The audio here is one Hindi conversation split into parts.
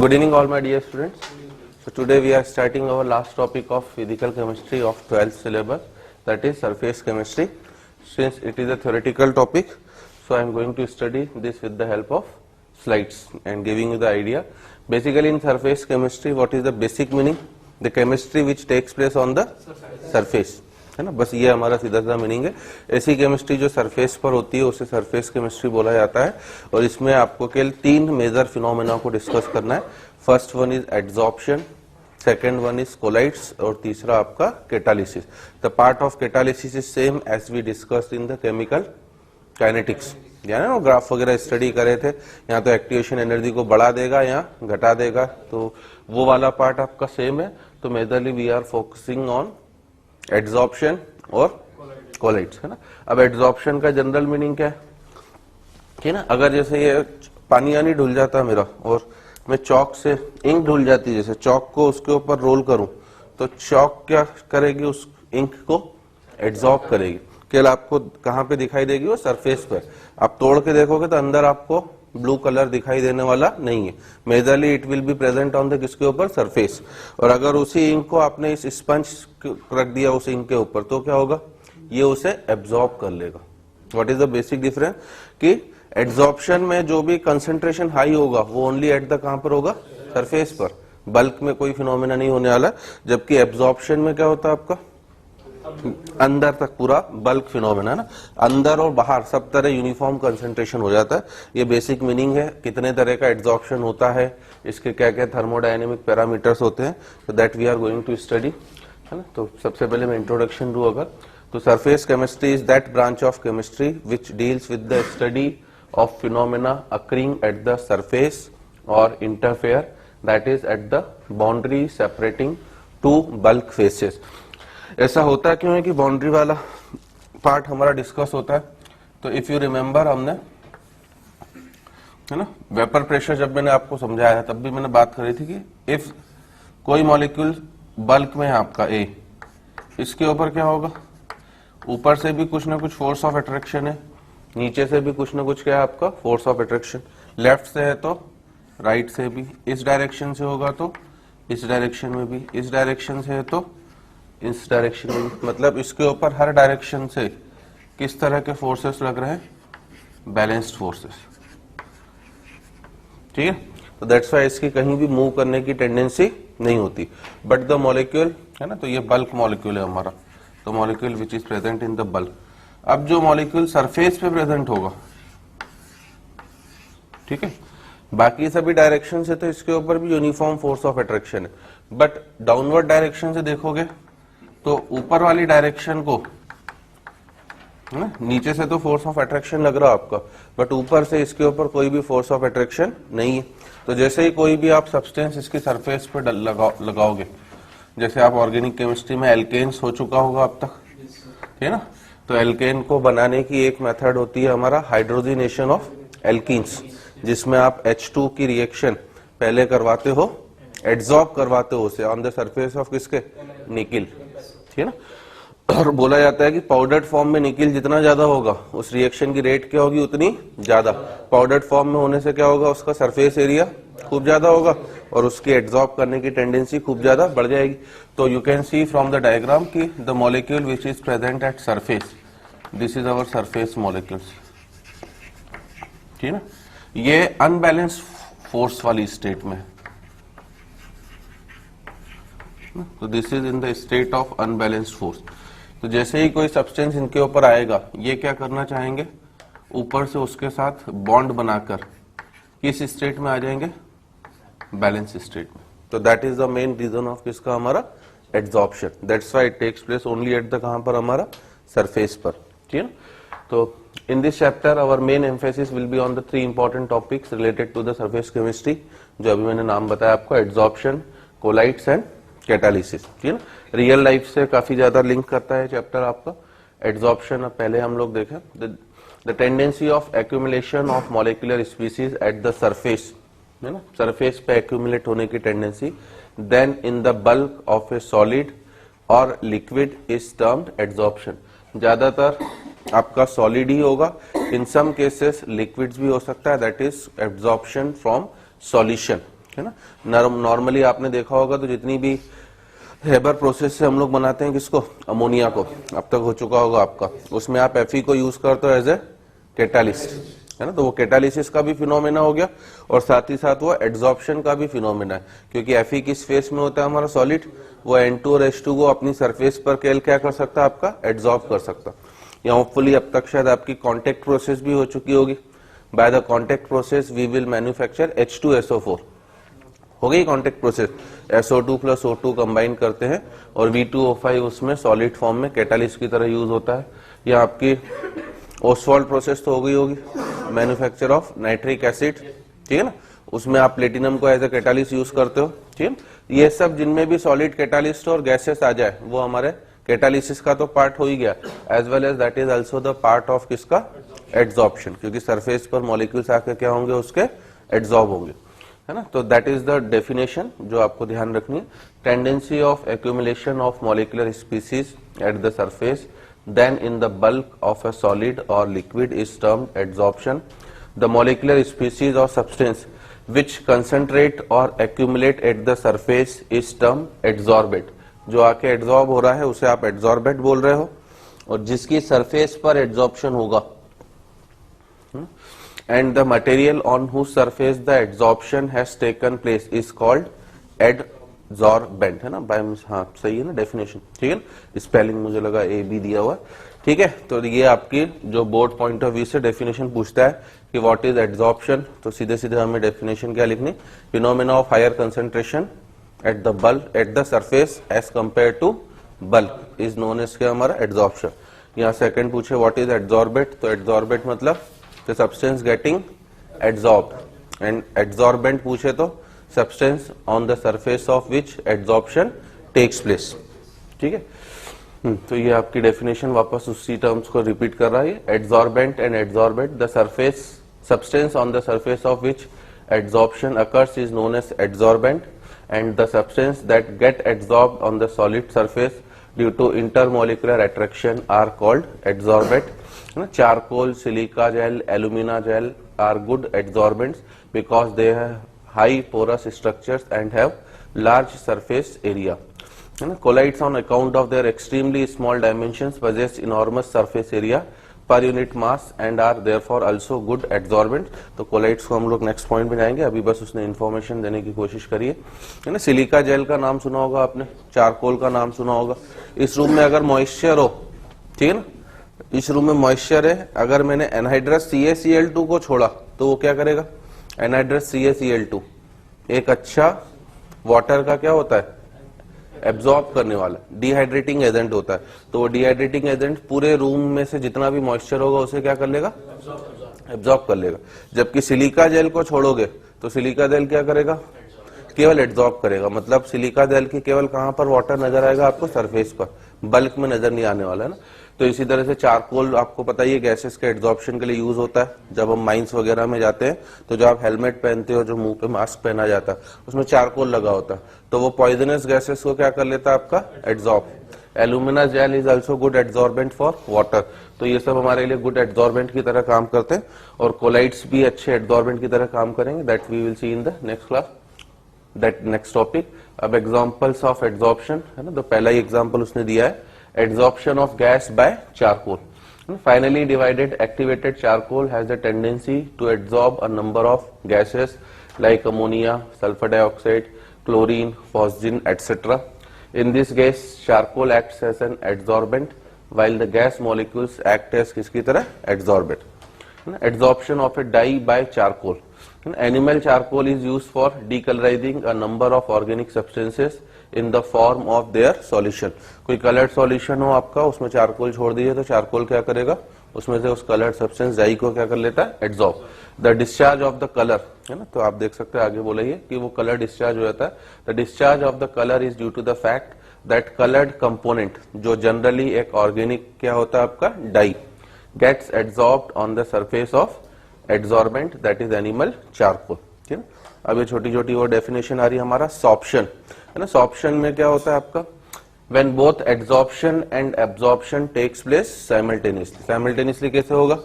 Good evening all my dear students. So today we are starting our last topic of physical chemistry of 12th syllabus, that is surface chemistry. Since it is a theoretical topic, so I am going to study this with the help of slides and giving you the idea. Basically in surface chemistry, what is the basic meaning? The chemistry which takes place on the surface, है ना, बस ये हमारा सीधा सा मीनिंग है। ऐसी केमिस्ट्री जो सरफेस पर होती है उसे सरफेस केमिस्ट्री बोला जाता है। और इसमें आपको केवल तीन मेजर फिनोमेना को डिस्कस करना है। First one is adsorption, second one is colloids और तीसरा आपका catalysis. The part of catalysis is same as we discussed in the chemical kinetics, यानी ना ग्राफ वगैरह स्टडी करे थे। यहाँ तो एक्टिवेशन एनर्जी को बढ़ा देगा या घटा देगा, तो वो वाला पार्ट आपका सेम है। तो majorly we are focusing on adsorption और कोलाइड्स, है ना। अब एड्सॉर्प्शन का जनरल मीनिंग क्या है कि ना, अगर जैसे ये पानी यानी धुल जाता है मेरा और मैं चौक से इंक धुल जाती है, जैसे चौक को उसके ऊपर रोल करूं तो चौक क्या करेगी, उस इंक को एड्सॉर्ब करेगी। केवल आपको कहां पे दिखाई देगी, वो सरफेस पर। आप तोड़ के देखोगे तो अंदर आपको ब्लू कलर दिखाई देने वाला नहीं है। Majorly it will be present on the किसके ऊपर, सरफेस। और अगर उसी इंक को आपने इस स्पंज रख दिया उस इंक के ऊपर तो क्या होगा, ये उसे एब्जॉर्ब कर लेगा। What is the basic difference कि एड्सॉर्प्शन में जो भी कंसंट्रेशन हाई होगा वो ओनली एट द कहां पर होगा, सरफेस पर। बल्क में कोई फिनोमेना नहीं होने वाला। जबकि एब्जॉर्प्शन में क्या होता है आपका, अंदर तक पूरा बल्क फिनोमेना ना, अंदर और बाहर सब तरह यूनिफॉर्म कंसंट्रेशन हो जाता है। ये बेसिक मीनिंग है। कितने तरह का एड्सॉर्प्शन होता है, इसके क्या क्या थर्मोडायनेमिक पैरामीटर्स होते हैं, तो that we are going to study, है ना। तो सबसे पहले मैं इंट्रोडक्शन दूं अगर, तो surface chemistry is that branch of chemistry which deals with the study of phenomena occurring at the surface और interface, that is at the boundary separating two bulk phases. ऐसा होता क्यों है कि बाउंड्री वाला पार्ट हमारा डिस्कस होता है। तो इफ यू रिमेम्बर, हमने, है ना, वेपर प्रेशर जब मैंने आपको समझाया है तब भी मैंने बात करी थी कि इफ कोई मॉलिक्यूल बल्क में है आपका ए, इसके ऊपर क्या होगा, ऊपर से भी कुछ ना कुछ फोर्स ऑफ अट्रैक्शन है, नीचे से भी कुछ ना कुछ क्या है आपका फोर्स ऑफ अट्रैक्शन। लेफ्ट से है तो राइट से भी, इस डायरेक्शन से होगा तो इस डायरेक्शन में भी, इस डायरेक्शन से है तो इस डायरेक्शन में, मतलब इसके ऊपर हर डायरेक्शन से किस तरह के फोर्सेस लग रहे हैं, बैलेंस्ड फोर्सेस, ठीक है। तो दैट्स व्हाई इसकी कहीं भी मूव करने की टेंडेंसी नहीं होती। बट द मॉलिक्यूल, है ना, तो ये बल्क मॉलिक्यूल है हमारा, तो molecule which is present in the bulk. अब जो मॉलिक्यूल सरफेस पे प्रेजेंट होगा, ठीक है, बाकी सभी डायरेक्शन से तो इसके ऊपर भी यूनिफॉर्म फोर्स ऑफ अट्रैक्शन है, बट डाउनवर्ड डायरेक्शन से देखोगे तो ऊपर वाली डायरेक्शन को, नीचे से तो फोर्स ऑफ अट्रैक्शन लग रहा है आपका, बट ऊपर से इसके ऊपर कोई भी फोर्स ऑफ अट्रैक्शन नहीं है। तो जैसे ही कोई भी आप सब्सटेंस इसकी सरफेस पर लगाओगे, जैसे आप ऑर्गेनिक केमिस्ट्री में एल्केन्स हो चुका होगा अब तक, है ना। तो एल्केन को बनाने की एक मेथड होती है हमारा हाइड्रोजिनेशन ऑफ एल्कीन्स, जिसमें आप H2 की रिएक्शन पहले करवाते हो, एड्सॉर्ब करवाते हो उसे ऑन द सरफेस ऑफ किसके, निकिल, ठीक है ना। और बोला जाता है कि पाउडर्ड फॉर्म में निकिल जितना ज्यादा होगा उस रिएक्शन की रेट क्या होगी, उतनी ज्यादा। पाउडर्ड फॉर्म में होने से क्या होगा, उसका सरफेस एरिया खूब ज्यादा होगा और उसकी एड्सॉर्ब करने की टेंडेंसी खूब ज्यादा बढ़ जाएगी। तो you can see from the diagram कि the molecule which is present at surface, this is our surface molecules, ठीक है ना। ये अनबैलेंस्ड फोर्स वाली स्टेट में, तो this is in the state of unbalanced force. तो जैसे ही कोई सब्सटेंस इनके ऊपर आएगा, ये क्या करना चाहेंगे, ऊपर से उसके साथ बॉन्ड बनाकर किस स्टेट में आ जाएंगे, बैलेंस स्टेट में। तो that is the main reason of किसका, हमारा adsorption. That's why it takes place only at the कहां पर, हमारा सरफेस पर, ठीक है। तो in this chapter our main emphasis will be on the three important topics related to the surface chemistry, जो अभी मैंने नाम बताया आपको, एड्सॉर्प्शन, कोलाइड्स एंड कैटालिसिस, ठीक है ना। रियल लाइफ से काफी ज्यादा लिंक करता है चैप्टर आपका। एड्सॉर्प्शन अब पहले हम लोग देखें, the tendency of accumulation of molecular species at the surface, है ना, सरफेस पे एक्यूमुलेट होने की tendency, then in the bulk of a solid और लिक्विड इज टर्म्ड एड्सॉर्प्शन। ज्यादातर आपका सॉलिड ही होगा, इन सम केसेस लिक्विड्स भी हो सकता है, that is absorption from solution, है ना। नॉर्मली आपने देखा होगा तो जितनी भी हेबर प्रोसेस से हम लोग बनाते हैं किसको, अमोनिया को, अब तक हो चुका होगा आपका, उसमें आप Fe को यूज करते हो एज ए कैटालिस्ट, है ना। तो वो कैटालिसिस का भी फिनोमेना हो गया और साथ ही साथ वो एड्सॉर्प्शन का भी फिनोमेना है, क्योंकि Fe किस फेस में होता है हमारा सॉलिड, वो N2 और H2 को अपनी सरफेस पर क्या कर सकता है आपका, एड्सॉर्ब कर सकता। या होपफुली अब तक शायद आपकी कॉन्टेक्ट प्रोसेस भी हो चुकी होगी। By the contact process we will manufacture H2SO4, हो गई contact process, SO2 plus O2 combine करते हैं और V2O5 उसमें सॉलिड फॉर्म में कैटालिस्ट की तरह यूज होता है। या आपकी ओसवाल्ड प्रोसेस तो हो गई होगी, मैन्युफैक्चर ऑफ नाइट्रिक एसिड, ठीक है ना, उसमें आप प्लेटिनम को एज ए कैटालिस्ट यूज करते हो, ठीक है। ये सब जिनमें भी सॉलिड कैटालिस्ट और गैसेस आ जाए वो हमारे कैटालिसिस का तो पार्ट हो ही गया, as well as that is also the part of किसका, एड्सॉर्प्शन, क्योंकि सरफेस पर मॉलिक्यूल्स आके क्या होंगे, उसके एड्सॉर्ब होंगे, है ना। तो दैट इज द डेफिनेशन जो आपको ध्यान रखनी है। Tendency of accumulation of molecular species at the surface then in the bulk of a solid or liquid is termed adsorption. The molecular species or substance which concentrate or accumulate at the surface is termed adsorbate. जो आके एड्सॉर्ब हो रहा है उसे आप एड्सॉर्बेट बोल रहे हो, और जिसकी सरफेस पर एड्सॉर्प्शन होगा, and the material on whose surface the adsorption has taken place is called adsorbent, है ना। बाय हाँ सही है ना डेफिनेशन, ठीक है ना, स्पेलिंग मुझे लगा ए बी दिया हुआ, ठीक है। तो ये आपकी जो बोर्ड पॉइंट ऑफ व्यू से डेफिनेशन पूछता है कि व्हाट इज एड्सॉर्प्शन, तो सीधे सीधे हमें डेफिनेशन क्या लिखनी, phenomena of higher concentration at the bulk at the surface as compare to bulk is known as क्या हमारा एड्सॉर्प्शन। यहाँ सेकंड पूछे व्हाट इज एड्सॉर्बेट, तो एड्सॉर्बेट मतलब the substance getting adsorbed, and adsorbent पूछे तो substance on the surface of which adsorption takes place, ठीक है। तो ये आपकी डेफिनेशन वापस उसी टर्म्स को रिपीट कर रहा है, adsorbent and adsorbate, the surface substance on the surface of which adsorption occurs is known as adsorbent, and the substance that get adsorbed on the solid surface due to intermolecular attraction are called adsorbate. Charcoal, silica gel, alumina gel are good adsorbents because they have high porous structures and have large surface area. Colloids on account of their extremely small dimensions possess enormous surface area per unit mass and are therefore also good adsorbents. तो colloids को हम लोग नेक्स्ट पॉइंट में जाएंगे, अभी बस उसने इन्फॉर्मेशन देने की कोशिश करी है ना। सिलिका जेल का नाम सुना होगा आपने, चारकोल का नाम सुना होगा। इस रूम में अगर मॉइस्चर हो, ठीक है ना, इस रूम में मॉइस्चर है, अगर मैंने एनहाइड्रस CaCl2 को छोड़ा तो वो क्या करेगा, एनहाइड्रस CaCl2 एक अच्छा वाटर का क्या होता है, एब्जॉर्ब करने वाला डिहाइड्रेटिंग एजेंट होता है। तो वो डिहाइड्रेटिंग एजेंट पूरे रूम में से जितना भी मॉइस्चर होगा उसे क्या कर लेगा, एब्जॉर्ब कर लेगा। जबकि सिलिका जेल को छोड़ोगे तो सिलिका जेल क्या करेगा, केवल एब्जॉर्ब करेगा। मतलब सिलिका जेल की केवल कहां पर वाटर नजर आएगा आपको, सरफेस पर, बल्क में नजर नहीं आने वाला है ना। तो इसी तरह से चारकोल आपको पता ही है गैसेस के एड्सॉर्प्शन के लिए यूज होता है। जब हम माइंस वगैरह में जाते हैं तो जो आप हेलमेट पहनते हो, जो मुंह पे मास्क पहना जाता है, उसमें चारकोल लगा होता है, तो वो पॉइजनस गैसेस को क्या कर लेता है आपका, adsorb. Alumina gel is also good adsorbent for water. तो ये सब हमारे लिए गुड एड्सॉर्बेंट की तरह काम करते हैं, और कोलाइड्स भी अच्छे एड्सॉर्बेंट की तरह काम करेंगे। That we will see in the next class, that next topic. अब एग्जाम्पल्स ऑफ एड्सॉर्प्शन है ना, तो पहला ही एग्जाम्पल उसने दिया है, adsorption of gas by charcoal. Finally divided activated charcoal has a tendency to adsorb a number of gases like ammonia, sulfur dioxide, chlorine, phosgene, etc. In this case, charcoal acts as an adsorbent while the gas molecules act as किसकी तरह, adsorbent. Adsorption of a dye by charcoal. Animal charcoal is used for decolorizing a number of organic substances in the form of their solution. कोई कलर्ड सॉल्यूशन हो आपका, उसमें चारकोल छोड़ दीजिए तो चारकोल क्या करेगा, उसमें से उस कलर्ड सब्सटेंस डाई को क्या कर लेता है, adsorb. The discharge of the colour है ना, तो आप देख सकते हैं आगे बोला ये कि वो कलर डिस्चार्ज हो जाता है। The discharge of the colour is due to the fact that coloured component, जो जनरली एक ऑर्गेनिक क्या होता है आपका, dye, gets adsorbed on the surface of adsorbent that is animal charcoal. ठीक है, अब ये छोटी छोटी वो डेफिनेशन आ रही है हमारा सॉर्प्शन है ना। सॉर्प्शन में क्या होता है आपका, when both adsorption and absorption takes place simultaneously. Simultaneously कैसे होगा,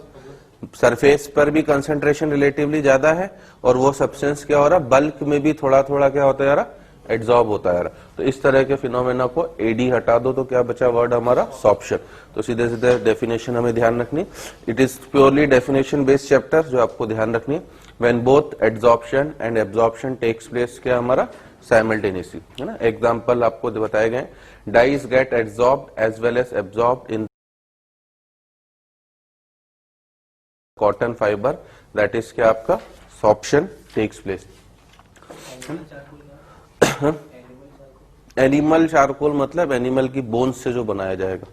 सरफेस पर भी कंसंट्रेशन रिलेटिवली ज्यादा है और वो सब्सटेंस क्या हो रहा है, बल्क में भी थोड़ा थोड़ा क्या होता है यार, एड्सॉर्ब होता है। तो इस तरह के फिनोमेना को एडी हटा दो तो क्या बचा वर्ड हमारा, सॉर्प्शन। तो सीधे सीधे डेफिनेशन हमें ध्यान रखनी, it is purely definition based chapter जो आपको ध्यान रखनी है। When both adsorption and absorption takes place क्या हमारा, साइमल्टेनियसली, है ना। एग्जांपल आपको बताए गए, dyes get absorbed as well as absorbed in cotton fibre, that is क्या आपका sorption takes place. Animal charcoal मतलब एनिमल की बोन्स से जो बनाया जाएगा।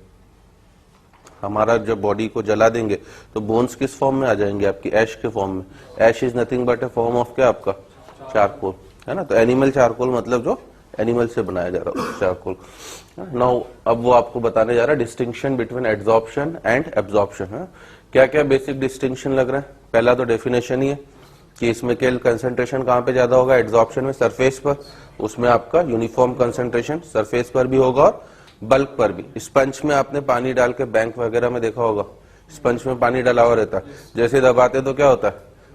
हमारा जब बॉडी को जला देंगे तो बोन्स किस फॉर्म में आ जाएंगे, आपकी ऐश के फॉर्म में। Ash is nothing but a form of क्या आपका चारकोल, है ना। तो एनिमल चारकोल मतलब जो एनिमल से बनाया जा रहा है चारकोल। नाउ अब वो आपको बताने जा रहा है distinction between adsorption and absorption. क्या क्या बेसिक डिस्टिंक्शन लग रहा है, पहला तो डेफिनेशन ही है कि इसमें केवल कंसंट्रेशन कहां पे ज्यादा होगा, एड्सॉर्प्शन में सरफेस पर, उसमें आपका यूनिफॉर्म कंसंट्रेशन सरफेस पर भी होगा और बल्क पर भी। स्पंज में आपने पानी डाल के बैंक वगैरह में देखा होगा, स्पंज में पानी डाला हुआ रहता है, जैसे दबाते तो क्या होता है,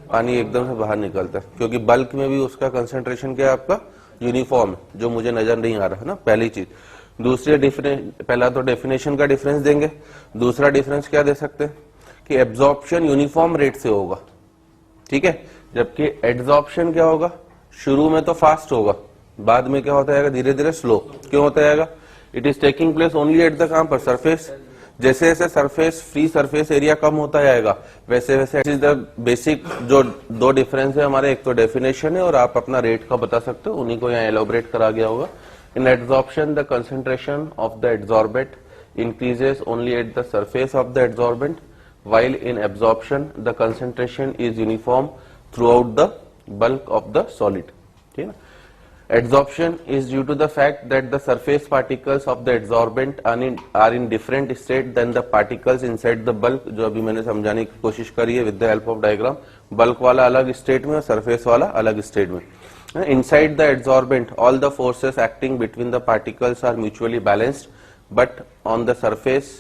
पानी एकदम से बाहर निकलता है, क्योंकि बल्क में भी उसका कंसंट्रेशन क्या है आपका यूनिफॉर्म है, जो मुझे नजर नहीं आ रहा है ना, पहली चीज। दूसरी पहला तो डेफिनेशन का डिफरेंस देंगे, दूसरा डिफरेंस क्या दे सकते हैं कि एब्जॉर्प्शन यूनिफॉर्म रेट से होगा, ठीक है, जबकि एड्सॉर्प्शन क्या होगा, शुरू में तो फास्ट होगा, बाद में क्या होता है धीरे धीरे स्लो। क्यों होता है, it is taking place only at the कहां पर, सरफेस। जैसे जैसे सरफेस फ्री सरफेस एरिया कम होता जाएगा वैसे वैसे इज द बेसिक जो दो डिफरेंस है हमारे, एक तो डेफिनेशन है और आप अपना रेट का बता सकते हो, उन्हीं को यहाँ एलोबरेट करा गया होगा। In adsorption the concentration of the adsorbent increases only at the surface of the adsorbent, while in absorption the concentration is uniform throughout the bulk of the solid, ठीक है ना। Adsorption is due to the fact that the surface particles of the adsorbent are in different state than the particles inside the bulk, जो अभी मैंने समझाने की कोशिश करी है with the help of diagram। bulk वाला अलग स्टेट में और सरफेस वाला अलग स्टेट में। Inside the adsorbent all the forces acting between the particles are mutually balanced, but on the surface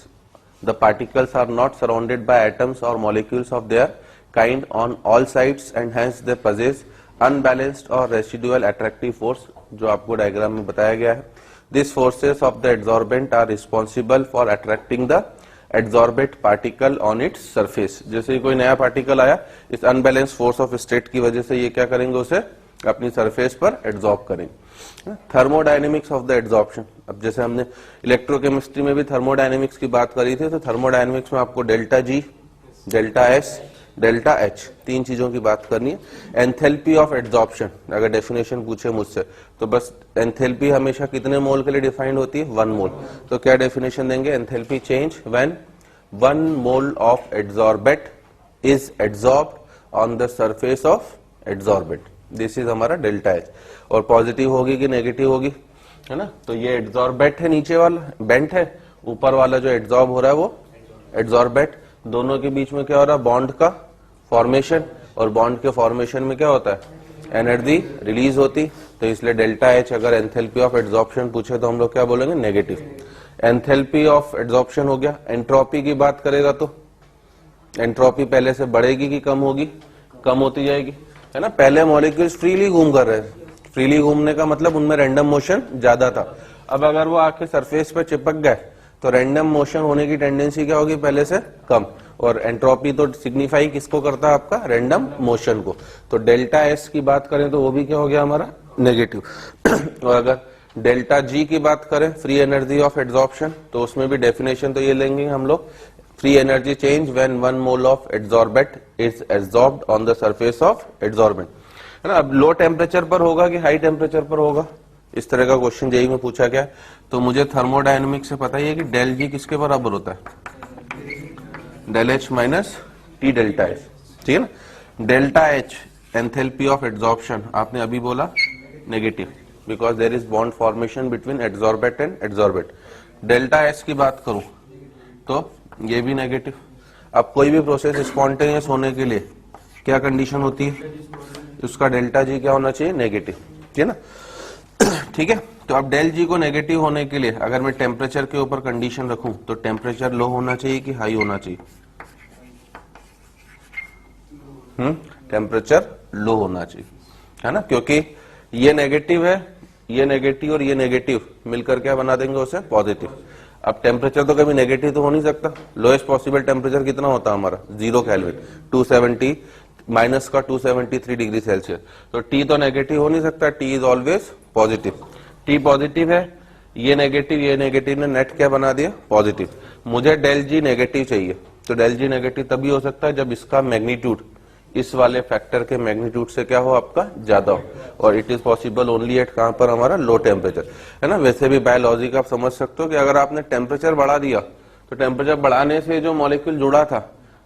the particles are not surrounded by atoms or molecules of their kind on all sides and hence they possess unbalanced or residual attractive force, जो आपको डायग्राम में बताया गया है। These forces of the adsorbent are responsible for attracting the adsorbate particle on its surface। जैसे ही कोई नया पार्टिकल आया, इस अनबैलेंस फोर्स ऑफ स्टेट की वजह से ये क्या करेंगे, उसे अपनी सरफेस पर एड्सॉर्ब करेंगे। थर्मोडायनेमिक्स ऑफ द एड्सॉर्प्शन, अब जैसे हमने इलेक्ट्रोकेमिस्ट्री में भी थर्मोडायनेमिक्स की बात करी थी, तो थर्मोडायनेमिक्स में आपको delta G, delta S, delta H, तीन चीजों की बात करनी है। एंथैल्पी ऑफ एड्सॉर्प्शन, अगर डेफिनेशन पूछे मुझसे तो बस एंथैल्पी हमेशा कितने मोल के लिए डिफाइंड होती है, 1 मोल। तो क्या डेफिनेशन देंगे, enthalpy change when 1 mole of adsorbate is adsorbed on the surface of adsorbate, this is हमारा डेल्टा एच। और पॉजिटिव होगी कि नेगेटिव होगी, है ना। तो ये एड्सॉर्बेट है, नीचे वाला बेंट है, ऊपर वाला जो एड्सॉर्ब हो रहा है वो एड्सॉर्बेट। दोनों के बीच में क्या हो रहा है, बॉन्ड का फॉर्मेशन, और बॉन्ड के फॉर्मेशन में क्या होता है, एनर्जी रिलीज होती। तो इसलिए डेल्टा एच अगर एंथैल्पी ऑफ एड्सॉर्प्शन पूछे तो हम लोग क्या बोलेंगे, नेगेटिव। एंथैल्पी ऑफ एड्सॉर्प्शन हो गया। एंट्रोपी की बात करेगा तो एंट्रोपी पहले से बढ़ेगी कि कम होगी, कम होती जाएगी, है ना। पहले मॉलिक्यूल्स फ्रीली घूम कर रहे थे, फ्रीली घूमने का मतलब उनमें रैंडम मोशन ज्यादा था। अब अगर वो आके सरफेस पे चिपक गए तो रैंडम मोशन होने की टेंडेंसी क्या होगी, पहले से कम। और एंट्रोपी तो सिग्निफाई किसको करता है, आपका रैंडम मोशन को। तो डेल्टा एस की बात करें तो वो भी क्या हो गया हमारा, नेगेटिव। और अगर डेल्टा जी की बात करें, फ्री एनर्जी ऑफ एड्सॉर्प्शन, तो उसमें भी डेफिनेशन तो ये लेंगे हम लोग, free energy change when 1 mole of adsorbate is absorbed on the surface of adsorbent, है ना। अब लो टेम्परेचर पर होगा कि हाई टेम्परेचर पर होगा, इस तरह का क्वेश्चन जेईई में पूछा गया। तो मुझे थर्मोडायनेमिक्स से पता ही है कि डेल जी किसके बराबर होता है, del H minus T delta H, ठीक है ना। Delta H enthalpy of adsorption, आपने अभी बोला negative, because there is bond formation between adsorbate and adsorbate. Delta H की बात करूं तो ये भी नेगेटिव। अब कोई भी प्रोसेस स्पॉन्टेनियस होने के लिए क्या कंडीशन होती है, उसका डेल्टा जी क्या होना चाहिए, नेगेटिव, ठीक है ना। ठीक है, तो अब डेल जी को नेगेटिव होने के लिए अगर मैं टेम्परेचर के ऊपर कंडीशन रखूं तो टेम्परेचर लो होना चाहिए कि हाई होना चाहिए, टेम्परेचर लो होना चाहिए, है ना, क्योंकि ये नेगेटिव है, ये नेगेटिव और ये नेगेटिव मिलकर क्या बना देंगे उसे पॉजिटिव। अब टेम्परेचर तो कभी नेगेटिव तो हो नहीं सकता, लोएस्ट पॉसिबल टेम्परेचर कितना होता है हमारा 0 केल्विन 270 माइनस का 273 डिग्री सेल्सियस, तो टी तो नेगेटिव हो नहीं सकता, T is always positive. T positive है, ये नेगेटिव ने नेट क्या बना दिया पॉजिटिव। मुझे डेल जी नेगेटिव चाहिए, तो डेल जी नेगेटिव तभी हो सकता है जब इसका मैग्नीट्यूड इस वाले फैक्टर के मैग्नीट्यूड से क्या हो आपका ज्यादा हो, और it is possible only at कहां पर हमारा लो टेम्परेचर, है ना। वैसे भी बायोलॉजी का आप समझ सकते हो कि अगर आपने टेम्परेचर बढ़ा दिया तो टेम्परेचर बढ़ाने से जो मॉलिक्यूल जुड़ा था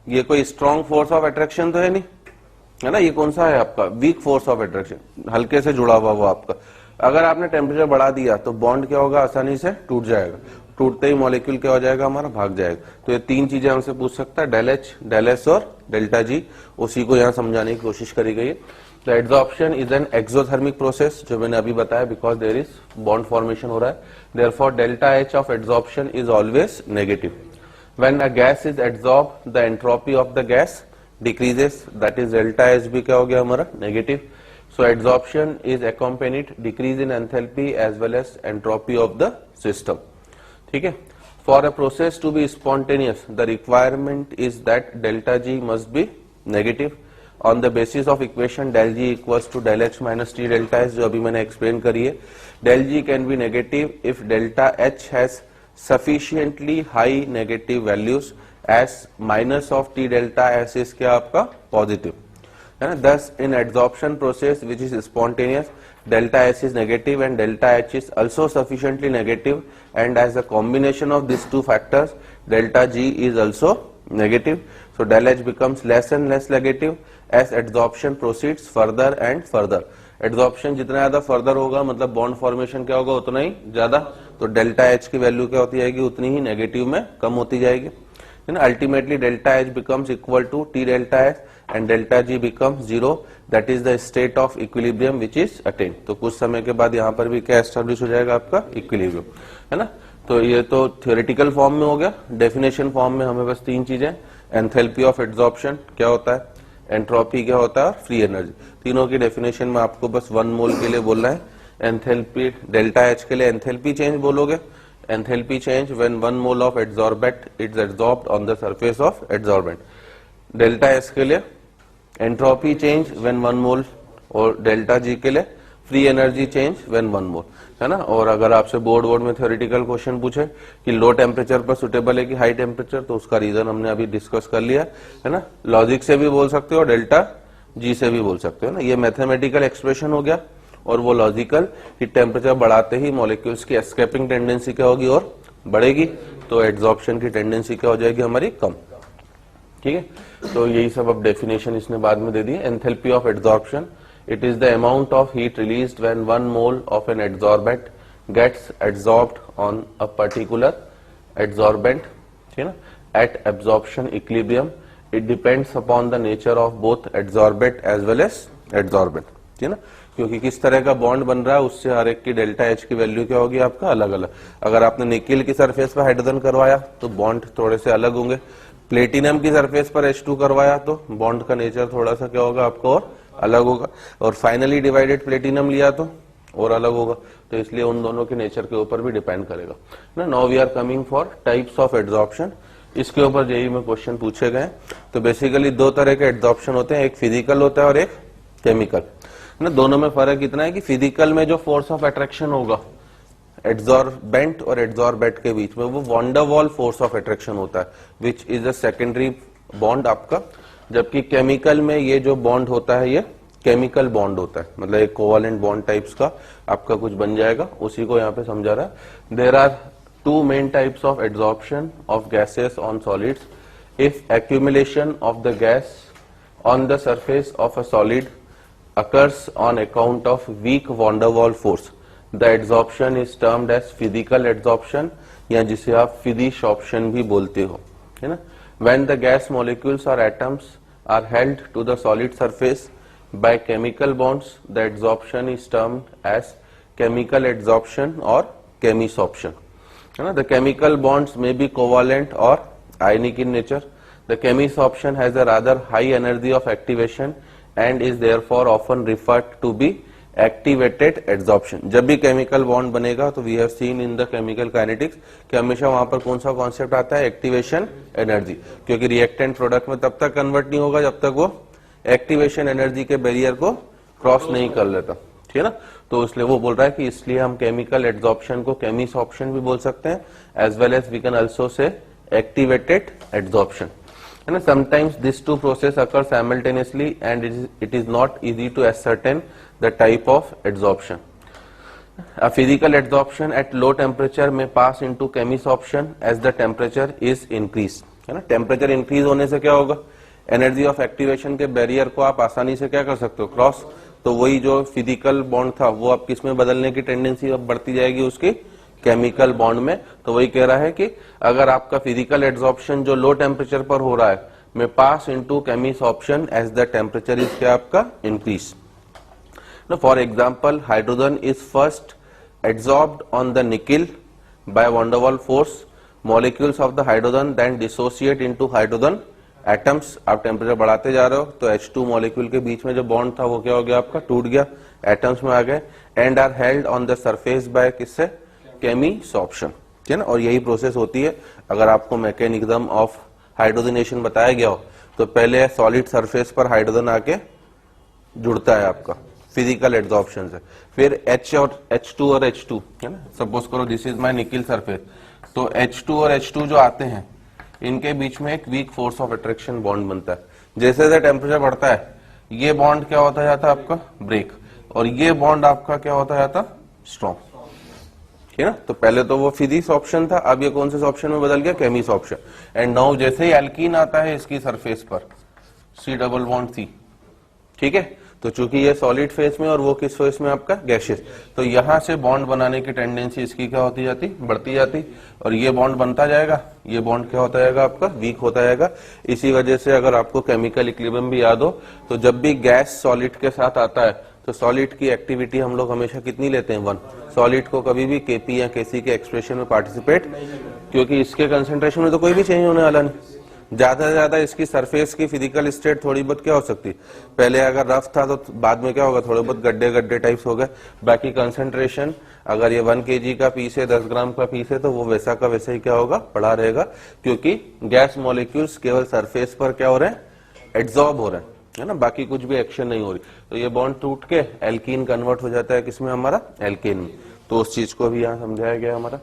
ये कोई स्ट्रॉन्ग फोर्स ऑफ अट्रैक्शन तो है नहीं, है ना, ये कौन सा है आपका वीक फोर्स ऑफ अट्रैक्शन, हल्के से जुड़ा हुआ वो आपका। अगर आपने टेम्परेचर बढ़ा दिया तो बॉन्ड क्या होगा आसानी से टूट जाएगा, टूटते ही मॉलिक्यूल क्या हो जाएगा हमारा भाग जाएगा। तो ये तीन चीजें हमसे पूछ सकता है, डेल एच, डेल एस और डेल्टा जी, उसी को यहाँ समझाने की कोशिश करी गई है। तो adsorption is an exothermic process, जो मैंने अभी बताया, because there is bond formation हो रहा है, therefore delta H of adsorption is always negative. When a gas is adsorbed the entropy of the gas decreases, that is delta H भी क्या हो गया हमारा negative. So adsorption is accompanied decrease in enthalpy as well as entropy of the system. ठीक है, for a process to be spontaneous, the requirement is that delta G must be negative. On the basis of equation del G equals to del H minus T delta S, जो अभी मैंने explain करी है, del G can be negative if delta H has sufficiently high negative values as minus of T delta S is क्या आपका positive, है ना। Thus in adsorption process which is spontaneous, delta S is negative and delta H is also sufficiently negative, and as a combination of these two factors delta G is also negative. So del H becomes less and less negative as adsorption proceeds further and further. Adsorption जितना ज्यादा further होगा मतलब bond formation क्या होगा उतना ही ज्यादा, तो delta H की वैल्यू क्या होती जाएगी उतनी ही नेगेटिव में कम होती जाएगी, है ना। Ultimately delta H becomes equal to T delta S and delta G becomes 0, that is the state of equilibrium which is attained. तो कुछ समय के बाद यहाँ पर भी क्या एस्टेब्लिश हो जाएगा आपका इक्विलिब्रियम, है ना। तो ये तो थियोरेटिकल फॉर्म में हो गया। डेफिनेशन फॉर्म में हमें बस तीन चीजें, एंथैल्पी ऑफ एड्सॉर्प्शन क्या होता है, एंट्रोपी क्या होता है और फ्री एनर्जी, तीनों की डेफिनेशन में आपको बस 1 मोल के लिए बोलना है। एंथैल्पी डेल्टा H के लिए एंथैल्पी चेंज बोलोगे, enthalpy change when 1 mole of adsorbent is adsorbed on the surface of adsorbent. Delta S के लिए एंट्रोपी चेंज व्हेन 1 मोल, और डेल्टा G के लिए फ्री एनर्जी चेंज व्हेन 1 मोल, है ना। और अगर आपसे बोर्ड में थ्योरेटिकल क्वेश्चन पूछे कि लो टेम्परेचर पर सुटेबल है कि हाई टेम्परेचर, तो उसका रीजन हमने अभी डिस्कस कर लिया, है ना। लॉजिक से भी बोल सकते हो, डेल्टा G से भी बोल सकते हो ना। ये मैथमेटिकल एक्सप्रेशन हो गया, और वो लॉजिकल कि टेम्परेचर बढ़ाते ही मॉलिक्यूल्स की एस्केपिंग टेंडेंसी क्या होगी और बढ़ेगी, तो एड्सॉर्प्शन की टेंडेंसी क्या हो जाएगी हमारी कम, ठीक है। तो यही सब अब डेफिनेशन इसने बाद में दे दी। Enthalpy of adsorption, it is the amount of heat released when 1 mole of an adsorbent gets adsorbed on a particular adsorbent, ठीक है ना, at absorption equilibrium. It depends upon the nature of both adsorbent as well as adsorbent, ठीक है ना, क्योंकि किस तरह का बॉन्ड बन रहा है उससे हर एक की डेल्टा H की वैल्यू क्या होगी आपका अलग अलग। अगर आपने निकेल की सरफेस पर हाइड्रोजन करवाया तो बॉन्ड थोड़े से अलग होंगे, प्लेटिनम की सरफेस पर H2 करवाया तो बॉन्ड का नेचर थोड़ा सा क्या होगा आपको और अलग होगा, और फाइनली डिवाइडेड प्लेटिनम लिया तो और अलग होगा। तो इसलिए उन दोनों के नेचर के ऊपर भी डिपेंड करेगा ना। Now we are coming for types of adsorption, इसके ऊपर जेईई में क्वेश्चन पूछे गए। तो बेसिकली दो तरह के एड्सॉर्प्शन होते हैं, एक फिजिकल होता है और एक केमिकल, ना। दोनों में फर्क इतना है कि फिजिकल में जो फोर्स ऑफ अट्रैक्शन होगा एड्सॉर्बेंट और एड्सॉर्बेट के बीच में, वो वॉन डर वाल फोर्स ऑफ अट्रैक्शन होता है, which is a secondary bond आपका। जबकि केमिकल में ये जो बॉन्ड होता है ये केमिकल बॉन्ड होता है, मतलब एक कोवालेंट बॉन्ड टाइप्स का आपका कुछ बन जाएगा, उसी को यहाँ पे समझा रहा है। There are 2 main types of adsorption of gases on solids. If accumulation of the gas on the surface of a solid occurs on account of weak van der Waals force, the adsorption is termed as physical adsorption, या जिसे आप फिदिशॉर्प्शन भी बोलते हो, है ना। When the gas molecules or atoms are held to the solid surface by chemical bonds, the adsorption is termed as chemical adsorption or chemisorption, है ना। The chemical bonds may be covalent or ionic in nature. The chemisorption has a rather high energy of activation and is therefore often referred to be activated adsorption. जब भी केमिकल बॉन्ड बनेगा तो we have seen in the chemical kinetics कि हमेशा वहां पर कौन सा कॉन्सेप्ट आता है, एक्टिवेशन एनर्जी, क्योंकि रिएक्टेंट प्रोडक्ट में तब तक कन्वर्ट नहीं होगा जब तक वो एक्टिवेशन एनर्जी के बैरियर को क्रॉस नहीं कर लेता, ठीक है ना। तो इसलिए वो बोल रहा है कि इसलिए हम केमिकल एड्सॉर्प्शन को केमिसॉर्प्शन भी बोल सकते हैं, as well as we can also say activated adsorption, है ना। Sometimes this two process occur simultaneously and it is not easy to ascertain the type of adsorption. A physical adsorption at low temperature may pass into chemisorption as the temperature is increased, है ना। टेम्परेचर इंक्रीज होने से क्या होगा, एनर्जी ऑफ एक्टिवेशन के बैरियर को आप आसानी से क्या कर सकते हो, क्रॉस। तो वही जो फिजिकल बॉन्ड था वो अब किस में बदलने की टेंडेंसी अब बढ़ती जाएगी, उसकी केमिकल बॉन्ड में। तो वही कह रहा है कि अगर आपका फिजिकल एड्सॉर्प्शन जो लो टेम्परेचर पर हो रहा है may pass into chemisorption as the temperature is क्या आपका increase. Now, for example, hydrogen is first adsorbed on the nickel by van der Waals force. Molecules of the hydrogen then dissociate into hydrogen atoms. आप टेम्परेचर बढ़ाते जा रहे हो तो H2 मॉलिक्यूल के बीच में जो बॉन्ड था वो क्या हो गया आपका, टूट गया, एटम्स में आ गए, and are held on the surface by किससे, केमिसॉर्प्शन, ठीक है ना। और यही प्रोसेस होती है। अगर आपको मैकेनिज्म ऑफ हाइड्रोजनेशन बताया गया हो तो पहले सॉलिड सरफेस पर हाइड्रोजन आके जुड़ता है आपका फिजिकल एड्सॉर्प्शन से, फिर H और H2 और H2, है ना। सपोज करो this is my nickel surface, तो H2 और H2 जो आते हैं इनके बीच में एक weak force of attraction bond बनता है। जैसे जैसे टेम्परेचर बढ़ता है ये बॉन्ड क्या होता जाता है आपका, ब्रेक, और ये बॉन्ड आपका क्या होता जाता, स्ट्रॉन्ग, है ना। तो पहले तो वो फिजिक्स ऑप्शन था, अब ये कौन से ऑप्शन में बदल गया, केमिस ऑप्शन। एंड नाउ जैसे ही एल्कीन आता है इसकी सरफेस पर C डबल बॉन्ड C, ठीक है। तो चूंकि ये सॉलिड फेस में और वो किस फेस में आपका, गैसियस, तो यहां से बॉन्ड बनाने की टेंडेंसी इसकी क्या होती जाती, बढ़ती जाती, और ये बॉन्ड बनता जाएगा, ये बॉन्ड क्या होता जाएगा आपका, वीक होता जाएगा। इसी वजह से अगर आपको केमिकल इक्विलिब्रियम भी याद हो तो जब भी गैस सॉलिड के साथ आता है तो सॉलिड की एक्टिविटी हम लोग हमेशा कितनी लेते हैं, 1। सॉलिड को कभी भी Kp या Kc के एक्सप्रेशन में पार्टिसिपेट, क्योंकि इसके कंसेंट्रेशन में तो कोई भी चेंज होने वाला नहीं। ज्यादा से ज्यादा इसकी सरफेस की फिजिकल स्टेट थोड़ी बहुत क्या हो सकती है, पहले अगर रफ था तो बाद में क्या होगा, थोड़े बहुत गड्ढे गड्ढे टाइप्स हो गए। बाकी कंसंट्रेशन अगर ये 1 kg का पीस है, 10 ग्राम का पीस है, तो वो वैसा का वैसा ही क्या होगा, बढ़ा रहेगा, क्योंकि गैस मॉलिक्यूल्स केवल सरफेस पर क्या हो रहे हैं, एड्सॉर्ब हो रहे हैं, है ना। बाकी कुछ भी एक्शन नहीं हो रही। तो ये बॉन्ड टूट के एल्कीन कन्वर्ट हो जाता है किसमें, हमारा एल्केन में। तो उस चीज को भी यहाँ समझाया गया हमारा,